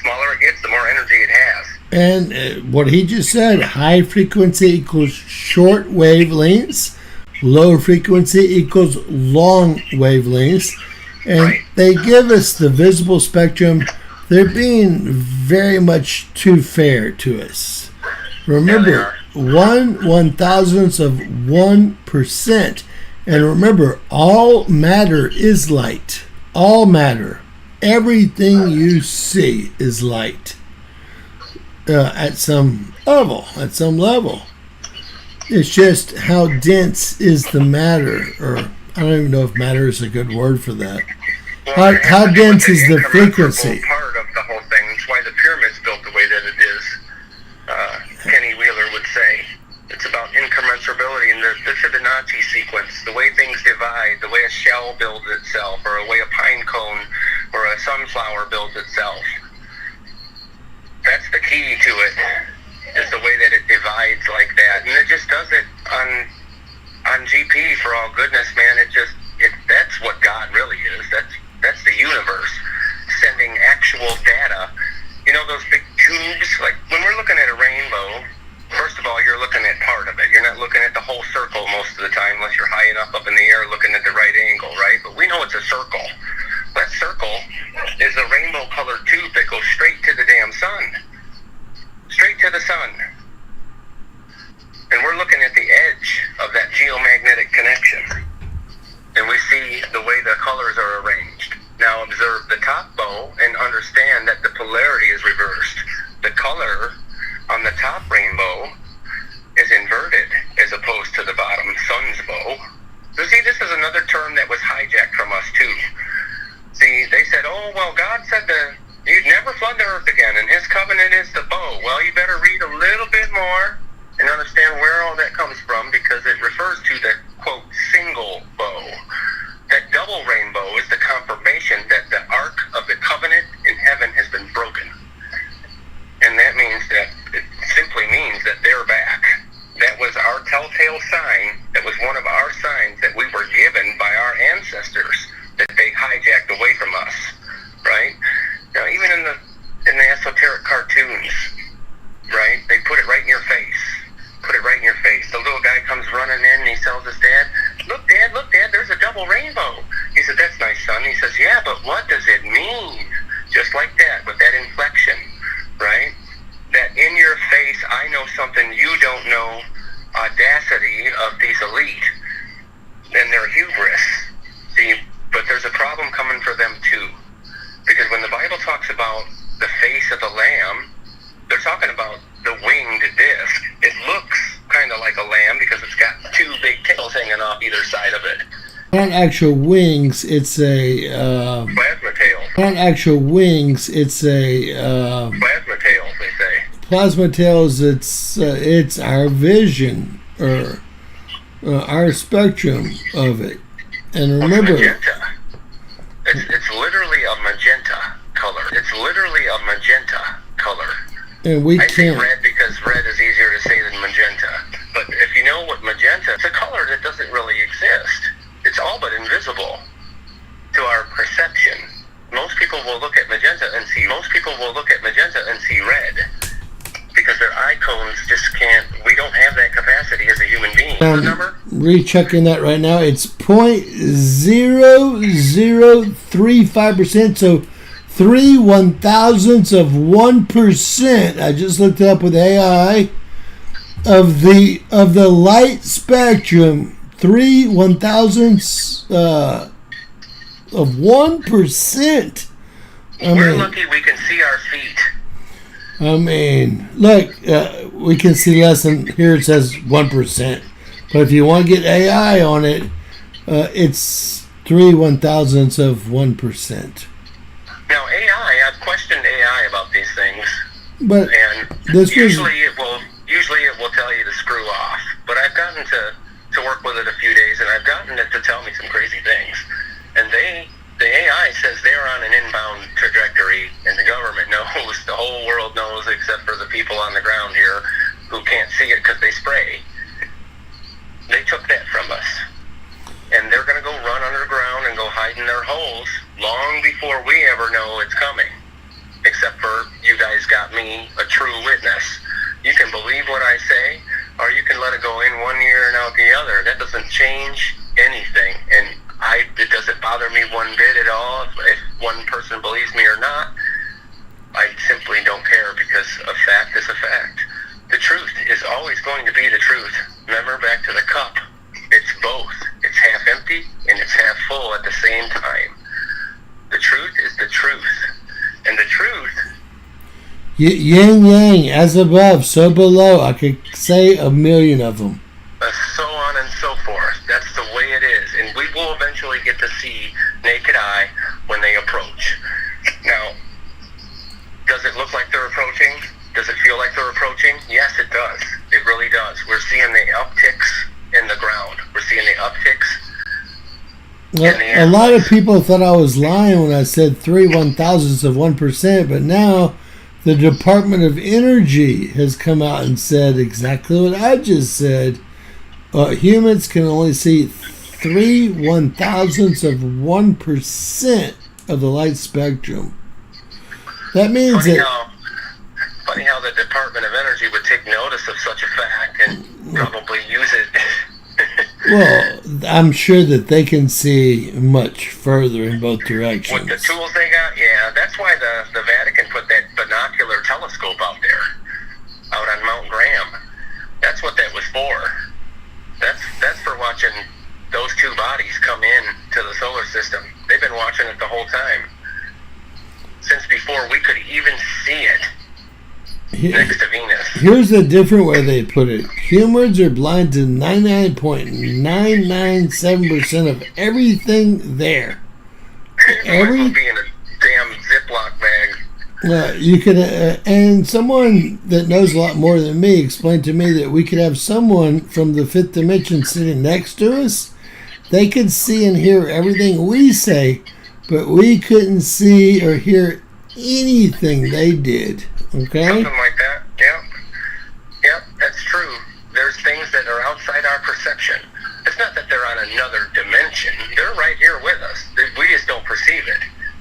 Smaller it gets, the more energy it has. And what he just said, high frequency equals short wavelengths, low frequency equals long wavelengths. And they give us the visible spectrum. They're being very much too fair to us. Remember, 1/1000ths of 1%. And remember, all matter is light. All matter. Everything you see is light. At some level. It's just how dense is the matter, or I don't even know if matter is a good word for that. Well, how dense is the frequency? Part of the whole thing. That's why the pyramid's built the way that it is. Kenny Wheeler would say it's about incommensurability and the Fibonacci sequence, the way things divide, the way a shell builds itself, or the way a pine cone or a sunflower builds itself. That's the key to it, is the way that it divides like that. And it just does it on GP, for all goodness, man. That's what God really is. That's the universe sending actual data. You know those big tubes? Like when we're looking at a rainbow, first of all, you're looking at part of it. You're not looking at the whole circle most of the time unless you're high enough up in the air looking at the right angle, right? But we know it's a circle. That circle is a rainbow-colored tube that goes straight to the damn sun. Straight to the sun. And we're looking at the edge of that geomagnetic connection. And we see the way the colors are arranged. Now observe the top bow and understand that the polarity is reversed. The color on the top rainbow is inverted as opposed to the bottom sun's bow. So see, this is another term that was hijacked from us too. See, they said, oh, well, God said that he'd never flood the earth again, and his covenant is the bow. Well, you better read a little bit more and understand where all that comes from, because it refers to the, quote, single bow. That double rainbow is the confirmation that the ark of the covenant in heaven has been he tells his dad, look, Dad, there's a double rainbow. He said, that's nice, son. He says, yeah, but what does it mean? Just like that, with that inflection, right? That in your face, I know something you don't know, audacity of these elite and their hubris. See, but there's a problem coming for them too. Because when the Bible talks about the face of the Lamb, they're talking about the winged disc. It looks kind of like a lamb because it's got two big tails hanging off either side of it. Not actual wings, it's a... plasma tails. Not actual wings, it's a... plasma tails, they say. Plasma tails, it's our vision, or our spectrum of it. And remember... It's magenta. It's literally a magenta color. It's literally a magenta color. And we I can't... say red because red is easier to say than magenta. But if you know what magenta, it's a color that doesn't really exist. It's all but invisible to our perception. Most people will look at magenta and see red because their eye cones just can't. We don't have that capacity as a human being. The number? Rechecking that right now. It's 0.0035%. So 3/1000ths of 1%. I just looked it up with AI of the light spectrum. 3/1000ths of 1%. We're lucky we can see our feet. I mean, look, we can see less than here. It says 1%, but if you want to get AI on it, it's 3/1000ths of 1%. Now AI, I've questioned AI about these things, but and usually it will tell you to screw off. But I've gotten to work with it a few days, and I've gotten it to tell me some crazy things. And the AI says they're on an inbound trajectory, and the government knows, the whole world knows, except for the people on the ground here who can't see it because they spray. They took that from us. And they're going to go run underground and go hide in their holes long before we ever know it's coming. Except for you guys got me, a true witness. You can believe what I say, or you can let it go in one ear and out the other. That doesn't change anything. And it doesn't bother me one bit at all if one person believes me or not. I simply don't care because a fact is a fact. The truth is always going to be the truth. Remember, back to the cup. It's both. It's half empty and it's half full at the same time. The truth is the truth. And the truth... Yin yang, as above, so below. I could say 1,000,000 of them. So on and so forth. That's the way it is. And we will eventually get to see naked eye when they approach. Now, does it look like they're approaching? Does it feel like they're approaching? Yes, it does. It really does. We're seeing the upticks in the ground. We're seeing the upticks. Well, a lot of people thought I was lying when I said 3/1000ths of 1%, but now the Department of Energy has come out and said exactly what I just said. Humans can only see 3/1000ths of 1% of the light spectrum. That means Funny how the Department of Energy would take notice of such a fact and probably use it. Well, I'm sure that they can see much further in both directions. With the tools they got, yeah. That's why the Vatican put that binocular telescope out there, out on Mount Graham. That's what that was for. That's for watching those two bodies come in to the solar system. They've been watching it the whole time. Since before we could even see it. Next to Venus. Here's a different way they put it. Humans are blind to 99.997% of everything there. Every be in a damn Ziploc bag. You could, and someone that knows a lot more than me explained to me that we could have someone from the fifth dimension sitting next to us. They could see and hear everything we say, but we couldn't see or hear anything they did. Okay? Something like that. Yep, that's true. There's things that are outside our perception. It's not that they're on another dimension. They're right here with us. We just don't perceive it.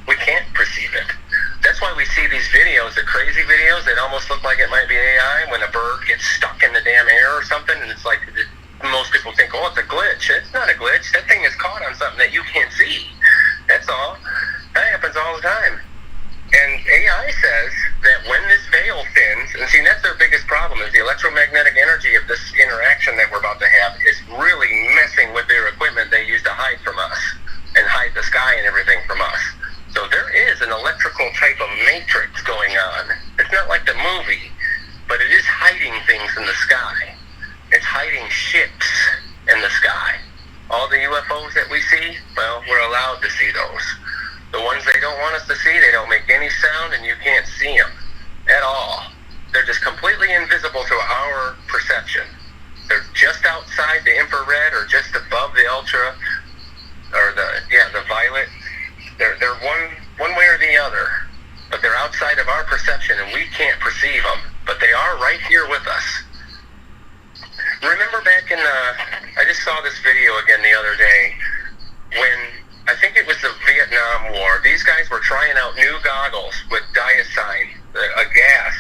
We can't perceive it. That's why we see these videos, the crazy videos that almost look like it might be AI when a bird gets stuck in the damn air or something, and it's like most people think, oh, it's a glitch. It's not a glitch. That thing is caught on something that you can't see. That's all. That happens all the time. And AI says that when this veil thins, and see, that's their biggest problem, is the electromagnetic energy of this interaction that we're about to have is really messing with their equipment they use to hide from us and hide the sky and everything from us. So there is an electrical type of matrix going on. It's not like the movie, but it is hiding things in the sky. It's hiding ships in the sky. All the UFOs that we see, well, we're allowed to see those. The ones they don't want us to see, they don't make any sound, and you can't see them at all. They're just completely invisible to our perception. They're just outside the infrared or just above the ultra, or the violet. They're one way or the other, but they're outside of our perception, and we can't perceive them. But they are right here with us. Remember back in I just saw this video again the other day when I think it was the Vietnam War. These guys were trying out new goggles with diocine, a gas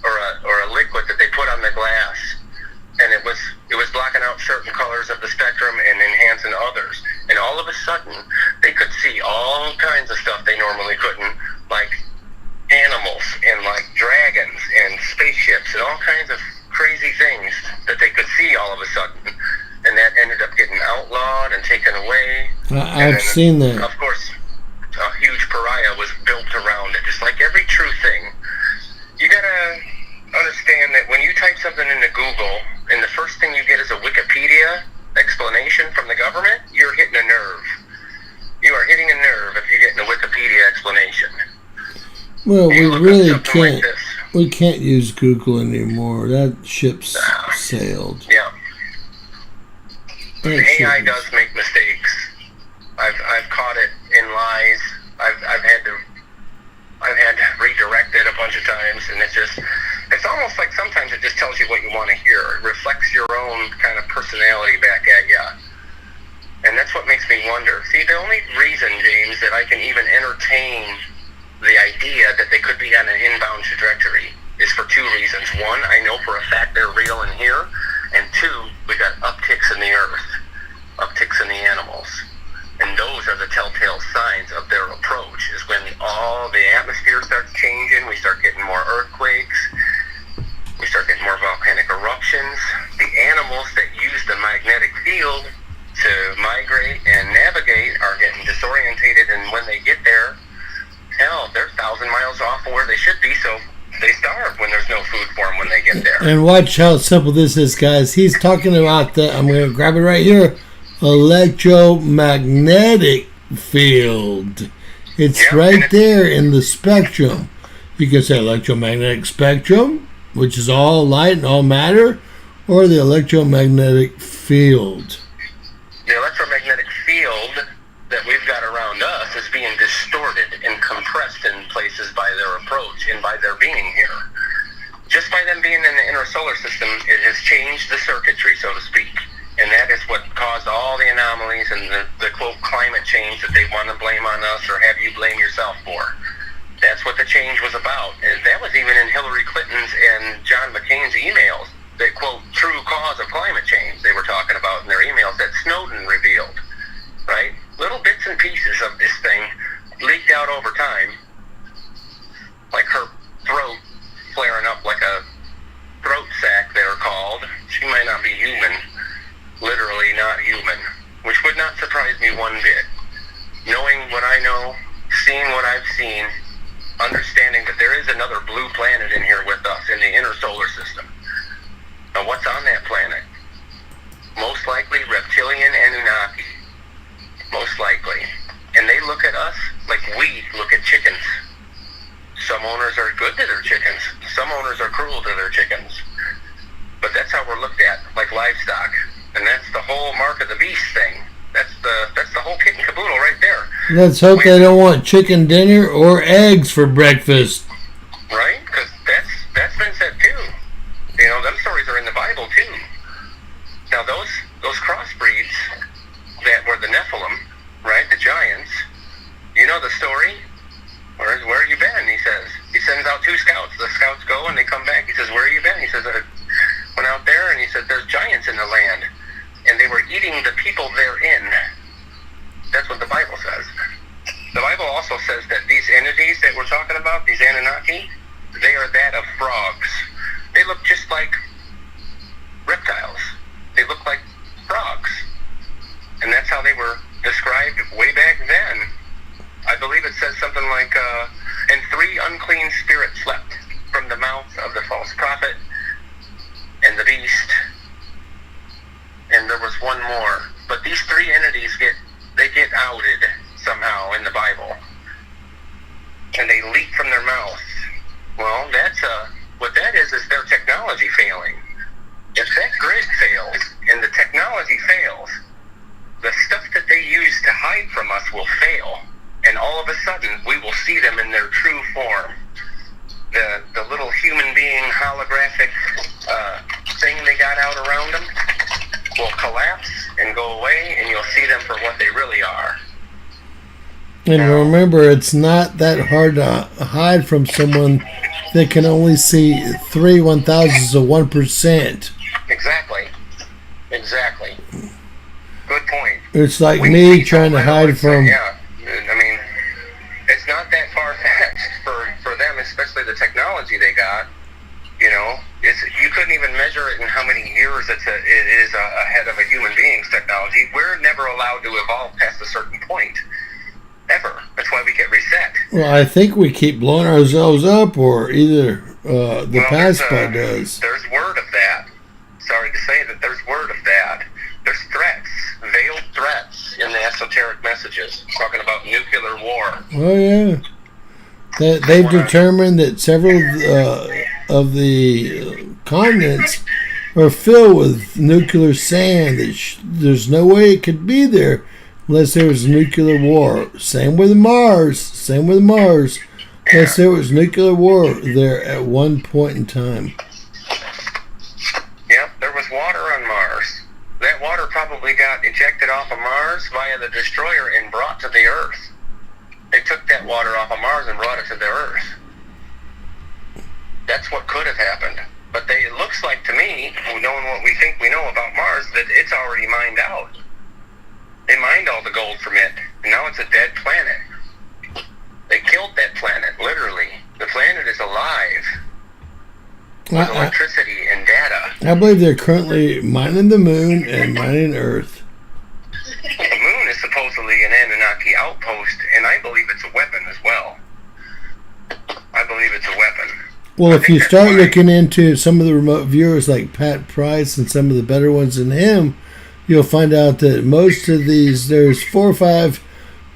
or a liquid that they put on the glass, and it was blocking out certain colors of the spectrum and enhancing others. And all of a sudden, they could see all kinds of stuff they normally couldn't, like animals and like dragons and spaceships and all kinds of crazy things that they could see all of a sudden. And that ended up getting outlawed and taken away. I've seen that. Of course, a huge pariah was built around it, just like every true thing. You gotta understand that when you type something into Google, and the first thing you get is a Wikipedia explanation from the government, you're hitting a nerve. You are hitting a nerve if you're getting a Wikipedia explanation. Well, we really can't. Like we can't use Google anymore. That ship's sailed. Yeah. AI does make mistakes. I've caught it in lies. I've had to redirect it a bunch of times, and it's almost like sometimes it just tells you what you want to hear. It reflects your own kind of personality back at you. And that's what makes me wonder. See, the only reason, James, that I can even entertain the idea that they could be on an inbound trajectory is for two reasons. One, I know for a fact they're real in here. And two, we got upticks in the earth, upticks in the animals. And those are the telltale signs of their approach, is when all the atmosphere starts changing, we start getting more earthquakes, we start getting more volcanic eruptions. The animals that use the magnetic field to migrate and navigate are getting disorientated, and when they get there, hell, they're 1,000 miles off of where they should be, so they starve when there's no food for them when they get there. And watch how simple this is, guys. He's talking about the, I'm going to grab it right here, electromagnetic field. It's right there in the spectrum. You can say electromagnetic spectrum, which is all light and all matter, or the electromagnetic field. The electromagnetic field that we've got around us is being distorted and compressed in places by their approach and by their being here. Just by them being in the inner solar system, it has changed the circuitry, so to speak. And that is what caused all the anomalies and the quote, climate change that they want to blame on us or have you blame yourself for. That's what the change was about. And that was even in Hillary Clinton's and John McCain's emails. The quote, true cause of climate change they were talking about in their emails that Snowden revealed, right? Little bits and pieces of this thing leaked out over time, like her throat flaring up like a throat sac, they're called. She might not be human, literally not human, which would not surprise me one bit. Knowing what I know, seeing what I've seen, understanding that there is another blue planet in here with us in the inner solar system. Now what's on that planet? Most likely reptilian Anunnaki. Most likely. And they look at us like we look at chickens. Some owners are good to their chickens. Some owners are cruel to their chickens. But that's how we're looked at, like livestock. And that's the whole mark of the beast thing. That's the whole kit and caboodle right there. Let's hope they don't want chicken dinner or eggs for breakfast. Right? Because that's been said too. You know, them stories are in the Bible too. Now those crossbreeds that were the Nephilim, right, the giants, you know the story? Where have you been? He says. He sends out 2 scouts. The scouts go and they come back. He says, where have you been? He says, I went out there, and he said, there's giants in the land. they are that of frogs. They look just like reptiles. They look like frogs. And that's how they were described way back then. I believe it says something like, and 3 unclean spirits slept from the mouth of the false prophet and the beast. And there was one more. But these 3 entities get outed somehow in the Bible. And they leak from their mouth. Well, that's what that is their technology failing. If that grid fails and the technology fails, the stuff that they use to hide from us will fail. And all of a sudden, we will see them in their true form. The little human being holographic thing they got out around them will collapse and go away, and you'll see them for what they really are. And remember, it's not that hard to hide from someone that can only see 3 1,000ths of 1%. Exactly. Good point. It's like me trying to hide from... Yeah, I mean, it's not that far-fetched for them, especially the technology they got. You know, you couldn't even measure it in how many years it is ahead of a human being's technology. We're never allowed to evolve past a certain point. Ever. That's why we get reset. Well, I think we keep blowing ourselves up, or either the past part does. There's word of that. Sorry to say that there's word of that. There's threats, veiled threats in the esoteric messages, talking about nuclear war. Oh, yeah. They've determined that several of the continents are filled with nuclear sand. There's no way it could be there unless there was nuclear war. Same with Mars. Unless there was nuclear war there at one point in time. Yep, there was water on Mars. That water probably got ejected off of Mars via the destroyer and brought to the Earth. They took that water off of Mars and brought it to the Earth. That's what could have happened. But it looks like to me, knowing what we think we know about Mars, that it's already mined out. They mined all the gold from it, and now it's a dead planet. They killed that planet, literally. The planet is alive with electricity and data. I believe they're currently mining the moon and mining Earth. The moon is supposedly an Anunnaki outpost, and I believe it's a weapon as well. I believe it's a weapon. Well, if you start looking into some of the remote viewers like Pat Price and some of the better ones than him, you'll find out that most of these, there's 4 or 5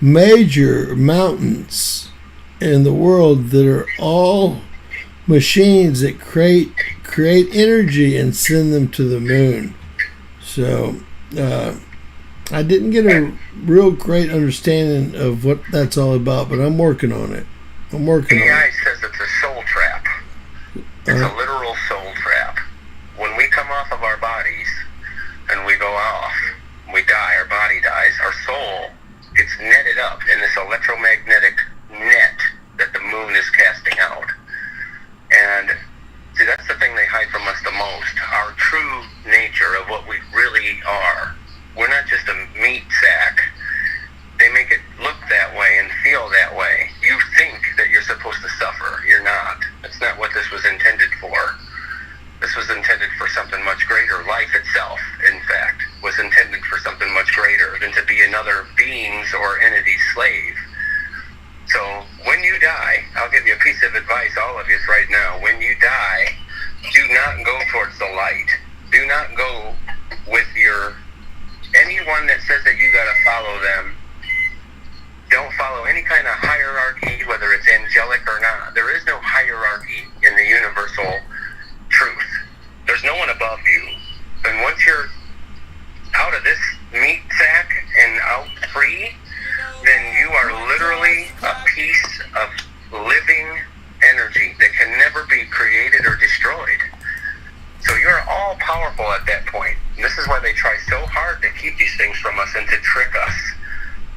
major mountains in the world that are all machines that create energy and send them to the moon. So I didn't get a real great understanding of what that's all about, but I'm working on it. AI says it's a soul trap. It's a literal soul trap. When we come off of our bodies and we go off, we die, our body dies, our soul gets netted up in this electromagnetic net that the moon is casting out. And see, that's the thing they hide from us the most, our true nature of what we really are. We're not just a meat sack. They make it look that way and feel that way. You think that you're supposed to suffer. You're not. That's not what this was intended for. This was intended for something much greater. Life itself, in fact, was intended for something much greater than to be another being's or entity's slave. So when you die, I'll give you a piece of advice, all of you right now. When you die, do not go towards the light. Do not go with anyone that says that you got to follow them. Don't follow any kind of hierarchy, whether it's angelic or not. There is no hierarchy in the universal truth. There's no one above you. And once you're out of this meat sack and out free, then you are literally a piece of living energy that can never be created or destroyed. So you're all powerful at that point. And this is why they try so hard to keep these things from us and to trick us.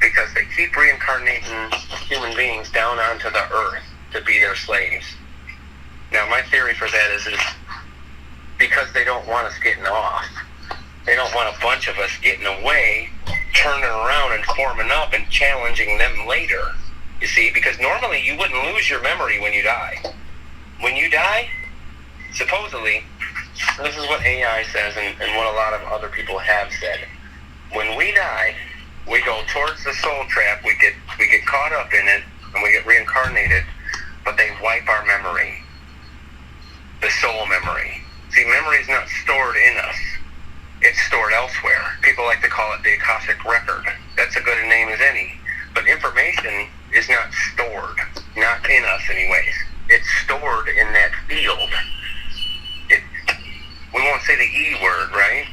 Because they keep reincarnating human beings down onto the earth to be their slaves. Now, my theory for that is because they don't want us getting off. They don't want a bunch of us getting away, turning around and forming up and challenging them later. You see, because normally you wouldn't lose your memory when you die. when you die, supposedly, this is what AI says and what a lot of other people have said. When we die, we go towards the soul trap, we get caught up in it, and we get reincarnated, but they wipe our memory. The soul memory. See, memory is not stored in us. It's stored elsewhere. People like to call it the Akashic record. That's a good a name as any. But information is not stored. Not in us anyways. It's stored in that field. We won't say the E word, right?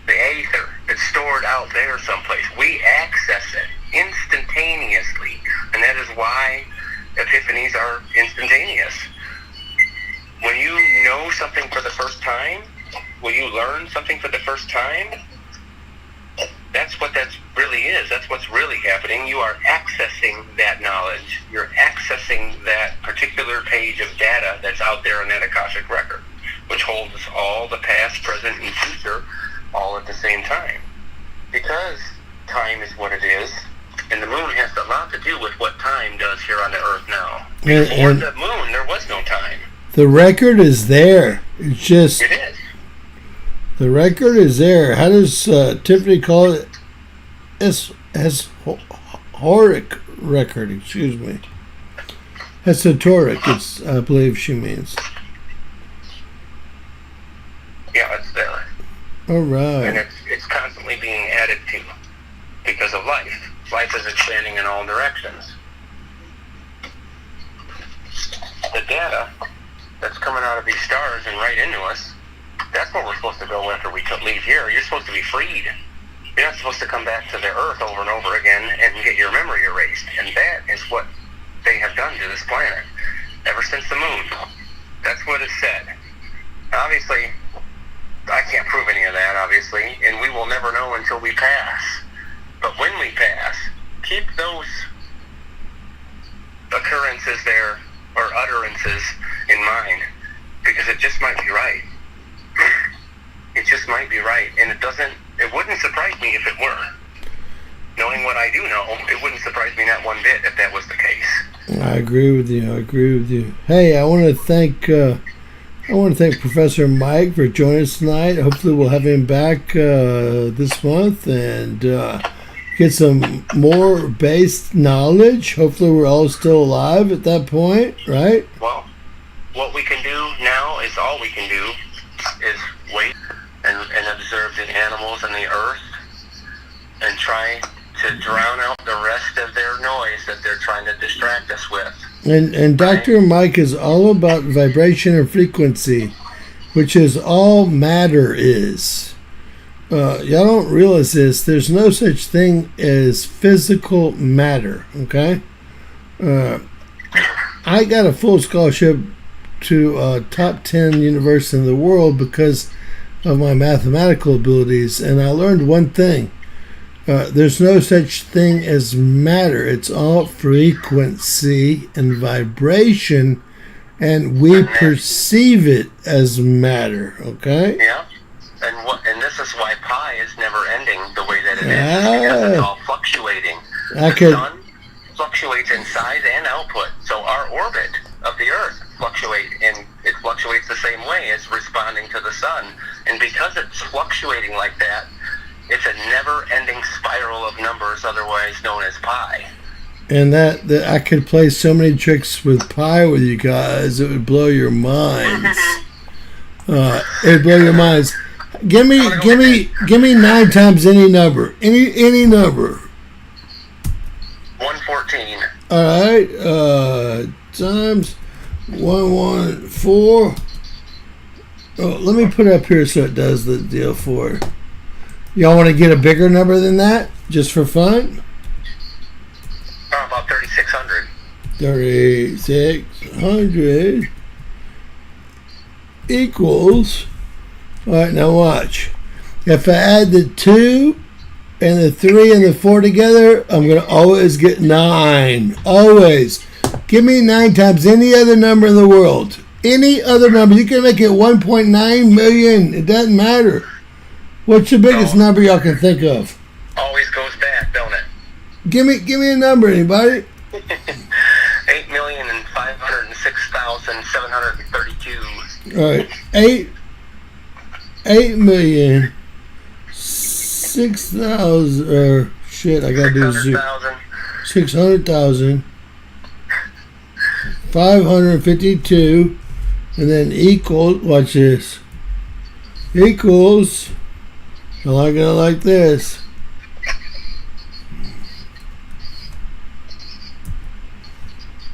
The aether. It's stored out there someplace. We access it instantaneously. And that is why epiphanies are instantaneous. When you know something for the first time, when you learn something for the first time, that's what that really is. That's what's really happening. You are accessing that knowledge. You're accessing that particular page of data that's out there in that Akashic record, which holds all the past, present, and future all at the same time. Because time is what it is, and the moon has a lot to do with what time does here on the Earth now. Before the moon, there was no time. The record is there. It's just... It is. The record is there. How does Tiffany call it? Esoteric record, excuse me. Esoteric, it's, I believe she means. Yeah, it's there. All right. And it's constantly being added to because of life. Life is expanding in all directions. The data that's coming out of these stars and right into us, that's where we're supposed to go after we leave here. You're supposed to be freed. You're not supposed to come back to the Earth over and over again and get your memory erased. And that is what they have done to this planet ever since the moon. That's what it said. Obviously, I can't prove any of that, obviously, and we will never know until we pass. But when we pass, keep those occurrences there, or utterances, in mind, because it just might be right. It just might be right, and it wouldn't surprise me if it were. Knowing what I do know, it wouldn't surprise me not one bit if that was the case. I agree with you. Hey, I want to thank Professor Mike for joining us tonight. Hopefully we'll have him back this month and get some more based knowledge. Hopefully we're all still alive at that point, right? Well, what we can do now is all we can do is wait and observe the animals and the earth and try to drown out the rest of their noise that they're trying to distract us with. And Dr. Mike is all about vibration and frequency, which is all matter is. Y'all don't realize this. There's no such thing as physical matter, okay? I got a full scholarship to top 10 university in the world because of my mathematical abilities, and I learned one thing. There's no such thing as matter. It's all frequency and vibration, and we perceive it as matter, okay? Yeah. And this is why pi is never ending the way that it is, because it's all fluctuating. The sun fluctuates in size and output, so our orbit of the Earth fluctuates, and it fluctuates the same way. It's responding to the sun, and because it's fluctuating like that, it's a never-ending spiral of numbers, otherwise known as pi. And that I could play so many tricks with pi with you guys, it would blow your minds. It'd blow your minds. Give me 9 times any number. Any number. 114. All right. Times 114. Oh, let me put it up here so it does the deal for it. Y'all want to get a bigger number than that, just for fun? About 3,600. 3,600 equals. All right, now watch. If I add the 2 and the 3 and the 4 together, I'm going to always get 9. Always. Give me 9 times any other number in the world. Any other number. You can make it 1.9 million. It doesn't matter. What's the biggest number y'all can think of? Always goes back, don't it? Give me a number, anybody? 8,506,999. 8,732,000. All right, 8,006,000. Or shit, I gotta do 600,000. 600,000. 552, and then equal. Watch this. Equals. I'm not gonna like this.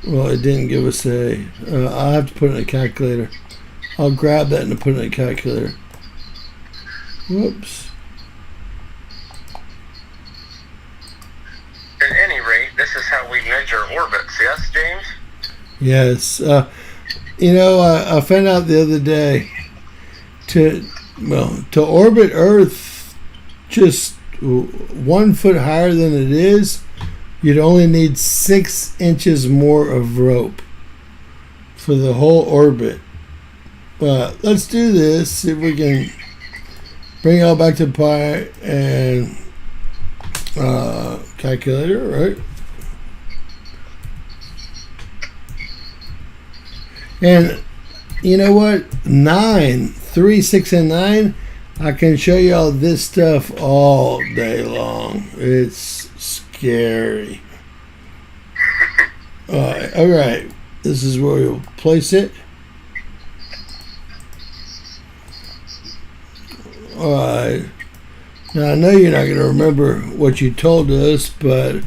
Well, it didn't give us a. I'll have to put it in a calculator. I'll grab that and put it in a calculator. Whoops. At any rate, this is how we measure orbits. Yes, James? Yes. I found out the other day to orbit Earth just 1 foot higher than it is, you'd only need 6 inches more of rope for the whole orbit. Let's do this. See if we can bring it all back to pi and calculator, right? And you know what? 9, 3, 6, and 9, I can show you all this stuff all day long. It's scary. All right. This is where we'll place it. All right. Now, I know you're not going to remember what you told us, but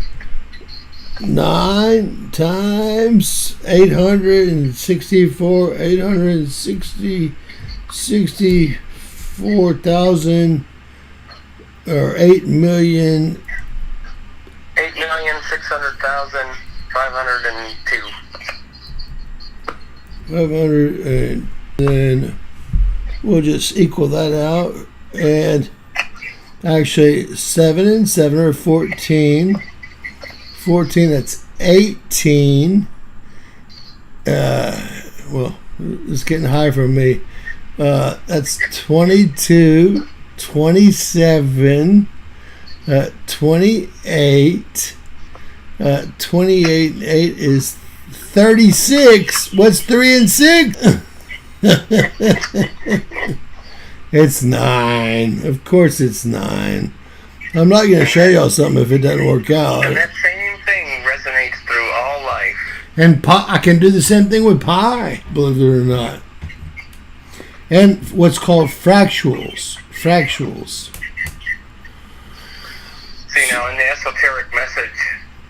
9 times 64,000 or 8 million. 8,600,502. 500, and then we'll just equal that out. And actually, 7 and 7 are 14. 14, that's 18. Well, it's getting high for me. That's 22, 27, 28. 28 and 8 is 36. What's 3 and 6? It's 9. Of course it's 9. I'm not going to show y'all something if it doesn't work out. And that same thing resonates through all life. And pi, I can do the same thing with pi, believe it or not. And what's called fractals. Fractals. See, now in the esoteric message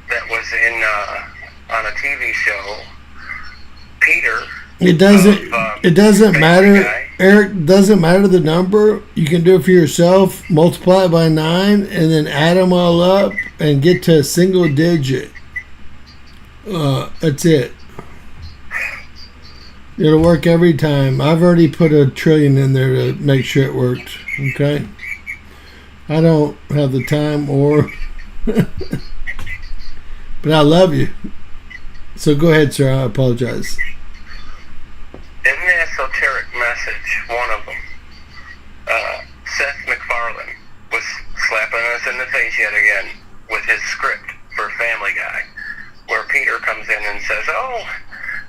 that was in on a TV show, Peter. It doesn't matter, guy. Eric. Doesn't matter the number. You can do it for yourself. Multiply it by 9, and then add them all up and get to a single digit. That's it. It'll work every time. I've already put 1 trillion in there to make sure it worked. Okay. I don't have the time or, but I love you. So go ahead, sir. I apologize. In the esoteric message, one of them, Seth MacFarlane was slapping us in the face yet again with his script for Family Guy, where Peter comes in and says, "Oh,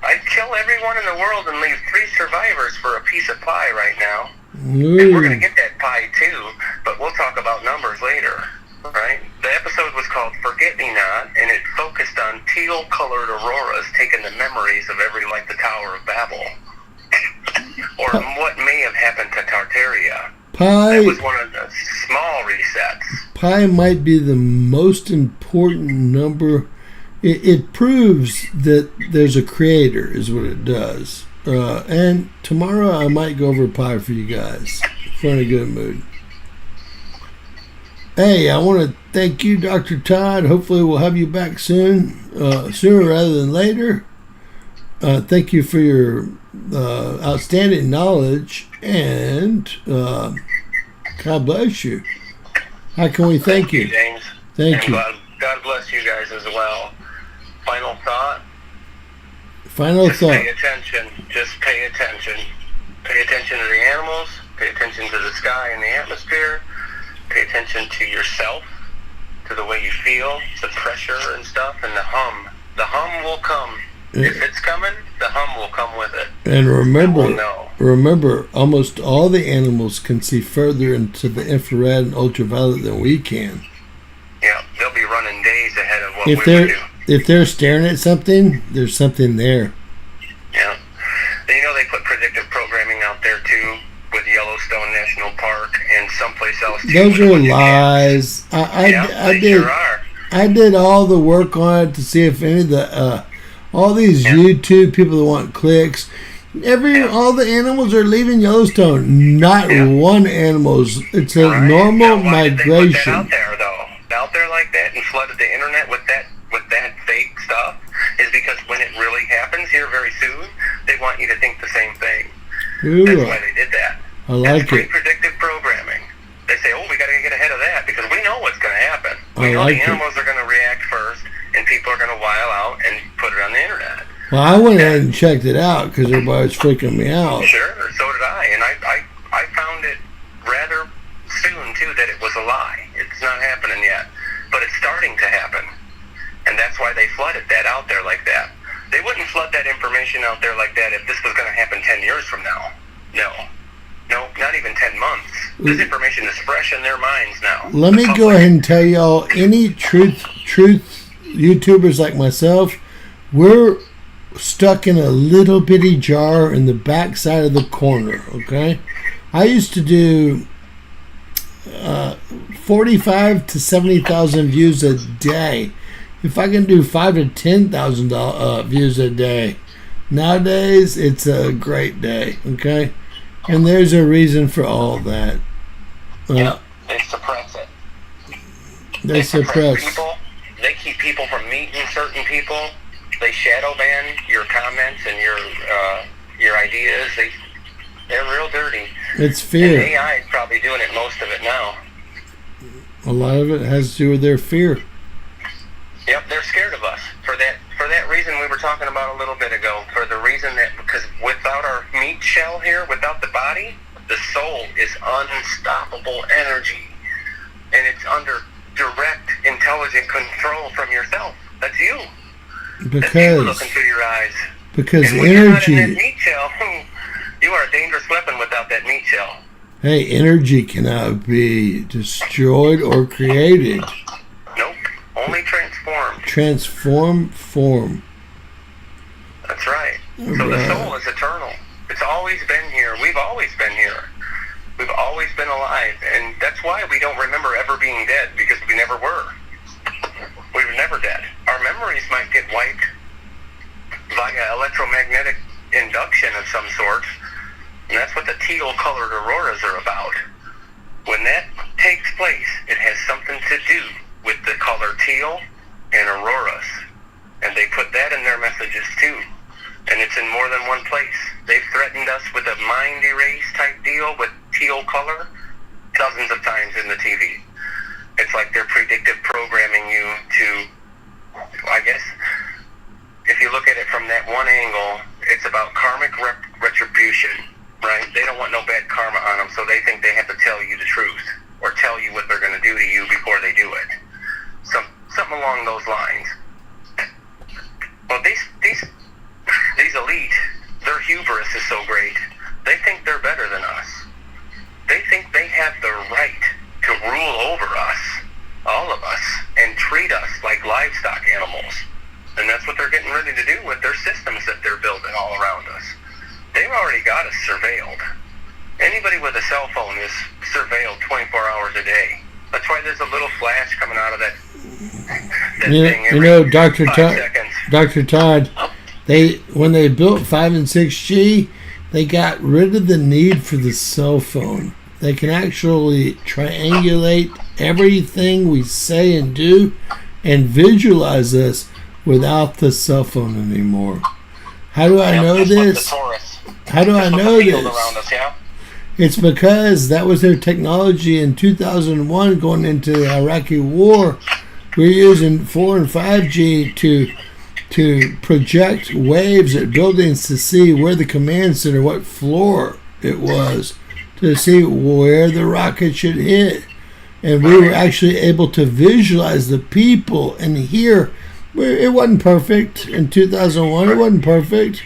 I'd kill everyone in the world and leave 3 survivors for a piece of pie right now." Ooh. And we're going to get that pie too, but we'll talk about numbers later, right? The episode was called Forget Me Not, and it focused on teal-colored auroras taking the memories of like the Tower of Babel. Or what may have happened to Tartaria. Pi. That was one of the small resets. Pi might be the most important number. It proves that there's a creator, is what it does. And tomorrow I might go over pi for you guys. If you're in a good mood. Hey, I want to thank you, Dr. Todd. Hopefully we'll have you back soon. Sooner rather than later. Thank you for your outstanding knowledge, and God bless you. How can we thank you? James. Thank you. God bless you guys as well. Final thought? Just pay attention. Just pay attention. Pay attention to the animals. Pay attention to the sky and the atmosphere. Pay attention to yourself, to the way you feel, the pressure and stuff, and the hum. The hum will come. If it's coming, the hum will come with it. And remember, We'll know. remember, almost all the animals can see further into the infrared and ultraviolet than we can. Yeah, they'll be running days ahead of what If we they're would do. if they're staring at something, there's something there. Yeah. You know, they put predictive programming out there too with Yellowstone National Park and someplace else too. Those are with the lies. they did. sure are. I did all the work on it to see if any of the all these YouTube people that want clicks. All the animals are leaving Yellowstone. Not one animal's. It's a normal now, why did they put that migration. out there though? Out there like that and flooded the internet with that fake stuff is because when it really happens here very soon, they want you to think the same thing. Ooh, That's why they did that. I like That's it. predictive programming. They say, we got to get ahead of that because we know what's going to happen. I We know like the it. animals are going to react first, and people are going to while out and put it on the internet. Well, I went ahead and checked it out because everybody was freaking me out. Sure, so did I, and I found it rather soon too that it was a lie. It's not happening yet, but it's starting to happen, and that's why they flooded that out there like that. They wouldn't flood that information out there like that if this was going to happen 10 years from now. No, not even 10 months. This information is fresh in their minds now. Let me go ahead and tell y'all, any truth YouTubers like myself, we're stuck in a little bitty jar in the back side of the corner, okay? I used to do 45 to 70,000 views a day. If I can do 5 to 10,000 views a day, nowadays it's a great day, okay? And there's a reason for all that. Yeah, they suppress it. They suppress. People. They keep people from meeting certain people. They shadow ban your comments and your ideas. They're real dirty. It's fear. And AI is probably doing it, most of it now. A lot of it has to do with their fear. Yep, they're scared of us for that reason we were talking about a little bit ago. For the reason that because without our meat shell here, without the body, the soul is unstoppable energy, and it's under direct, intelligent control from yourself. That's you. That's you looking through your eyes. Because and when you're not in energy. that meat shell, you are a dangerous weapon without that meat shell. Hey, energy cannot be destroyed or created. Nope. Only transformed. Transform form. That's right. So the soul is eternal. It's always been here. We've always been here. We've always been alive. And that's why we don't remember ever being dead, because we never were. We were never dead. Our memories might get wiped via electromagnetic induction of some sort. And that's what the teal-colored auroras are about. When that takes place, it has something to do with the color teal and auroras. And they put that in their messages too. And it's in more than one place. They've threatened us with a mind erase type deal with teal color dozens of times in the TV. It's like they're predictive programming you to, I guess, if you look at it from that one angle, it's about karmic retribution, right? They don't want no bad karma on them, so they think they have to tell you the truth or tell you what they're going to do to you before they do it. Something along those lines. Well, these elite, their hubris is so great. They think they're better than us. They think they have the right to rule over us, all of us, and treat us like livestock animals. And that's what they're getting ready to do with their systems that they're building all around us. They've already got us surveilled. Anybody with a cell phone is surveilled 24 hours a day. That's why there's a little flash coming out of that thing every 5 seconds. Dr. Todd, when they built 5 and 6G, they got rid of the need for the cell phone. They can actually triangulate everything we say and do and visualize us without the cell phone anymore. How do I know this? How do I know this? It's because that was their technology in 2001 going into the Iraqi war. We're using 4 and 5G to project waves at buildings to see where the command center, what floor it was, to see where the rocket should hit. And we were actually able to visualize the people and hear It wasn't perfect in 2001. It wasn't perfect,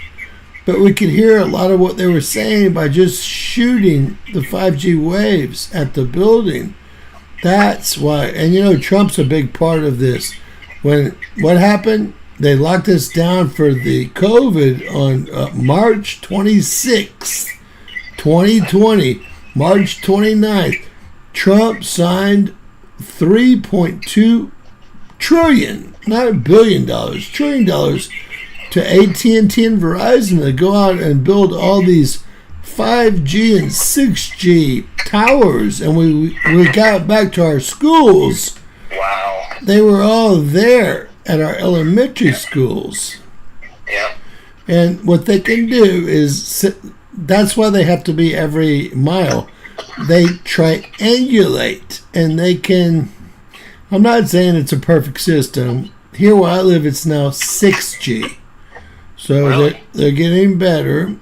but we could hear a lot of what they were saying by just shooting the 5G waves at the building. That's why. And you know, Trump's a big part of this. What happened? They locked us down for the COVID on March 26th, 2020. March 29th, Trump signed $3.2 trillion, not $1 billion, $1 trillion to AT&T and Verizon to go out and build all these 5G and 6G towers. And we got back to our schools. Wow. They were all there at our elementary schools. Yeah. And what they can do is, that's why they have to be every mile. They triangulate, and they can, I'm not saying it's a perfect system. Here where I live, it's now 6G. So really? they're getting better,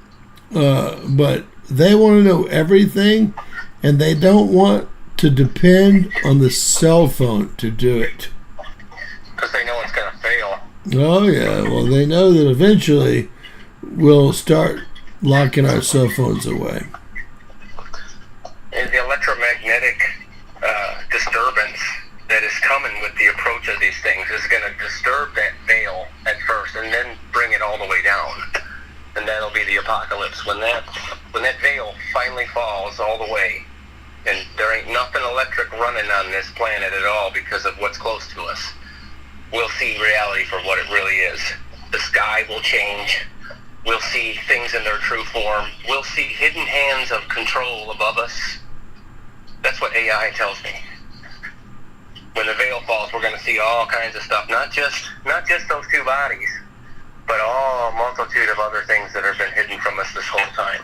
but they want to know everything, and they don't want to depend on the cell phone to do it. Because they know it's going to fail. Oh, yeah. Well, they know that eventually we'll start locking our cell phones away. And the electromagnetic disturbance that is coming with the approach of these things is going to disturb that veil at first and then bring it all the way down. And that'll be the apocalypse. When that veil finally falls all the way, and there ain't nothing electric running on this planet at all because of what's close to us, we'll see reality for what it really is. The sky will change. We'll see things in their true form. We'll see hidden hands of control above us. That's what AI tells me. When the veil falls, we're going to see all kinds of stuff. Not just those two bodies, but all multitude of other things that have been hidden from us this whole time.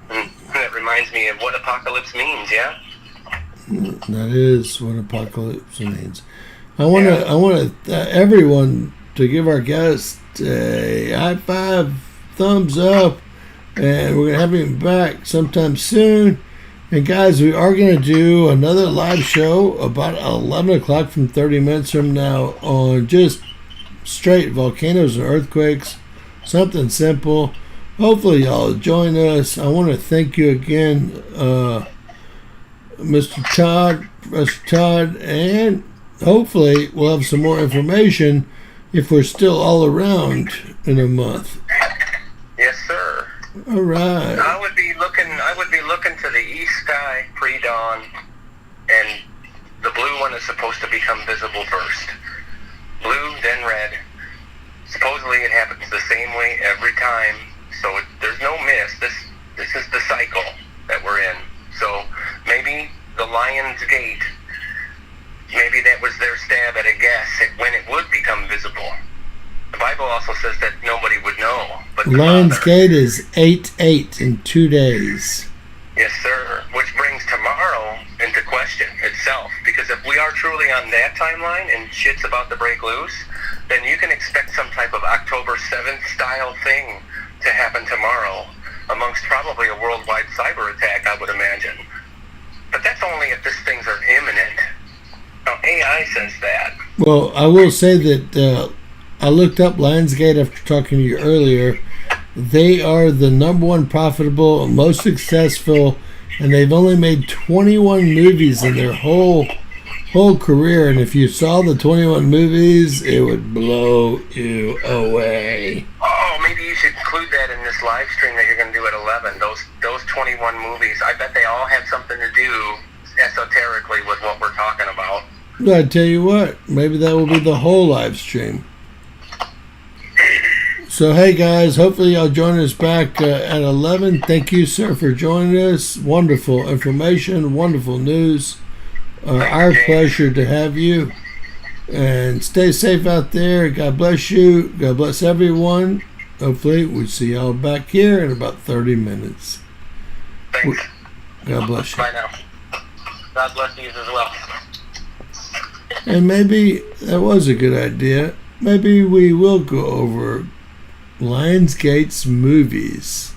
And that reminds me of what apocalypse means, yeah? That is what apocalypse means. I want everyone to give our guest a high five, thumbs up, and we're going to have him back sometime soon. And guys, we are going to do another live show about 11 o'clock from 30 minutes from now on just straight volcanoes and earthquakes, something simple. Hopefully y'all join us. I want to thank you again, Mr. Todd, Professor Todd, and hopefully we'll have some more information if we're still all around in a month. Yes, sir. All right. I would be looking to the east sky pre-dawn, and the blue one is supposed to become visible first. Blue, then red. Supposedly it happens the same way every time, so there's no miss. This is the cycle that we're in. So maybe the Lion's Gate, maybe that was their stab at a guess at when it would become visible. The Bible also says that nobody would know. But Lion's Gate is 8/8 in 2 days. Yes, sir. Which brings tomorrow into question itself. Because if we are truly on that timeline and shit's about to break loose, then you can expect some type of October 7th style thing to happen tomorrow, amongst probably a worldwide cyber attack, I would imagine. But that's only if these things are imminent. Now, AI says that. Well, I will say that I looked up Lionsgate after talking to you earlier. They are the number one profitable, most successful, and they've only made 21 movies in their whole career. And if you saw the 21 movies, it would blow you away. Oh, maybe you should include that in this live stream that you're going to do at 11. Those 21 movies, I bet they all have something to do esoterically with what we're talking about. I tell you what, maybe that will be the whole live stream. So, hey guys, hopefully y'all join us back at 11. Thank you, sir, for joining us. Wonderful information, wonderful news. Our pleasure to have you. And stay safe out there. God bless you. God bless everyone. Hopefully we'll see y'all back here in about 30 minutes. Thanks. God bless you. Bye now. God bless you as well. And maybe that was a good idea. Maybe we will go over Lionsgate's movies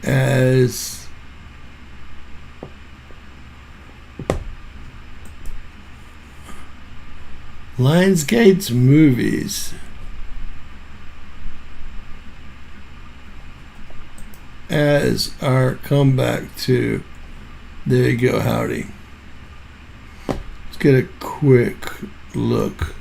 as Lionsgate's movies. As our comeback to There You Go, Howdy. Let's get a quick look.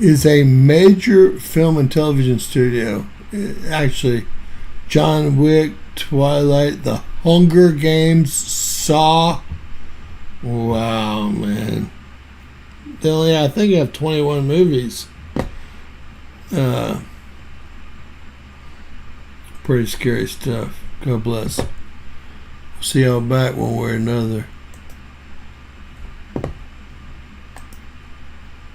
Is a major film and television studio. Actually, John Wick, Twilight, The Hunger Games, Saw. Wow, man. They only, I think, have 21 movies. Pretty scary stuff. God bless. See y'all back one way or another.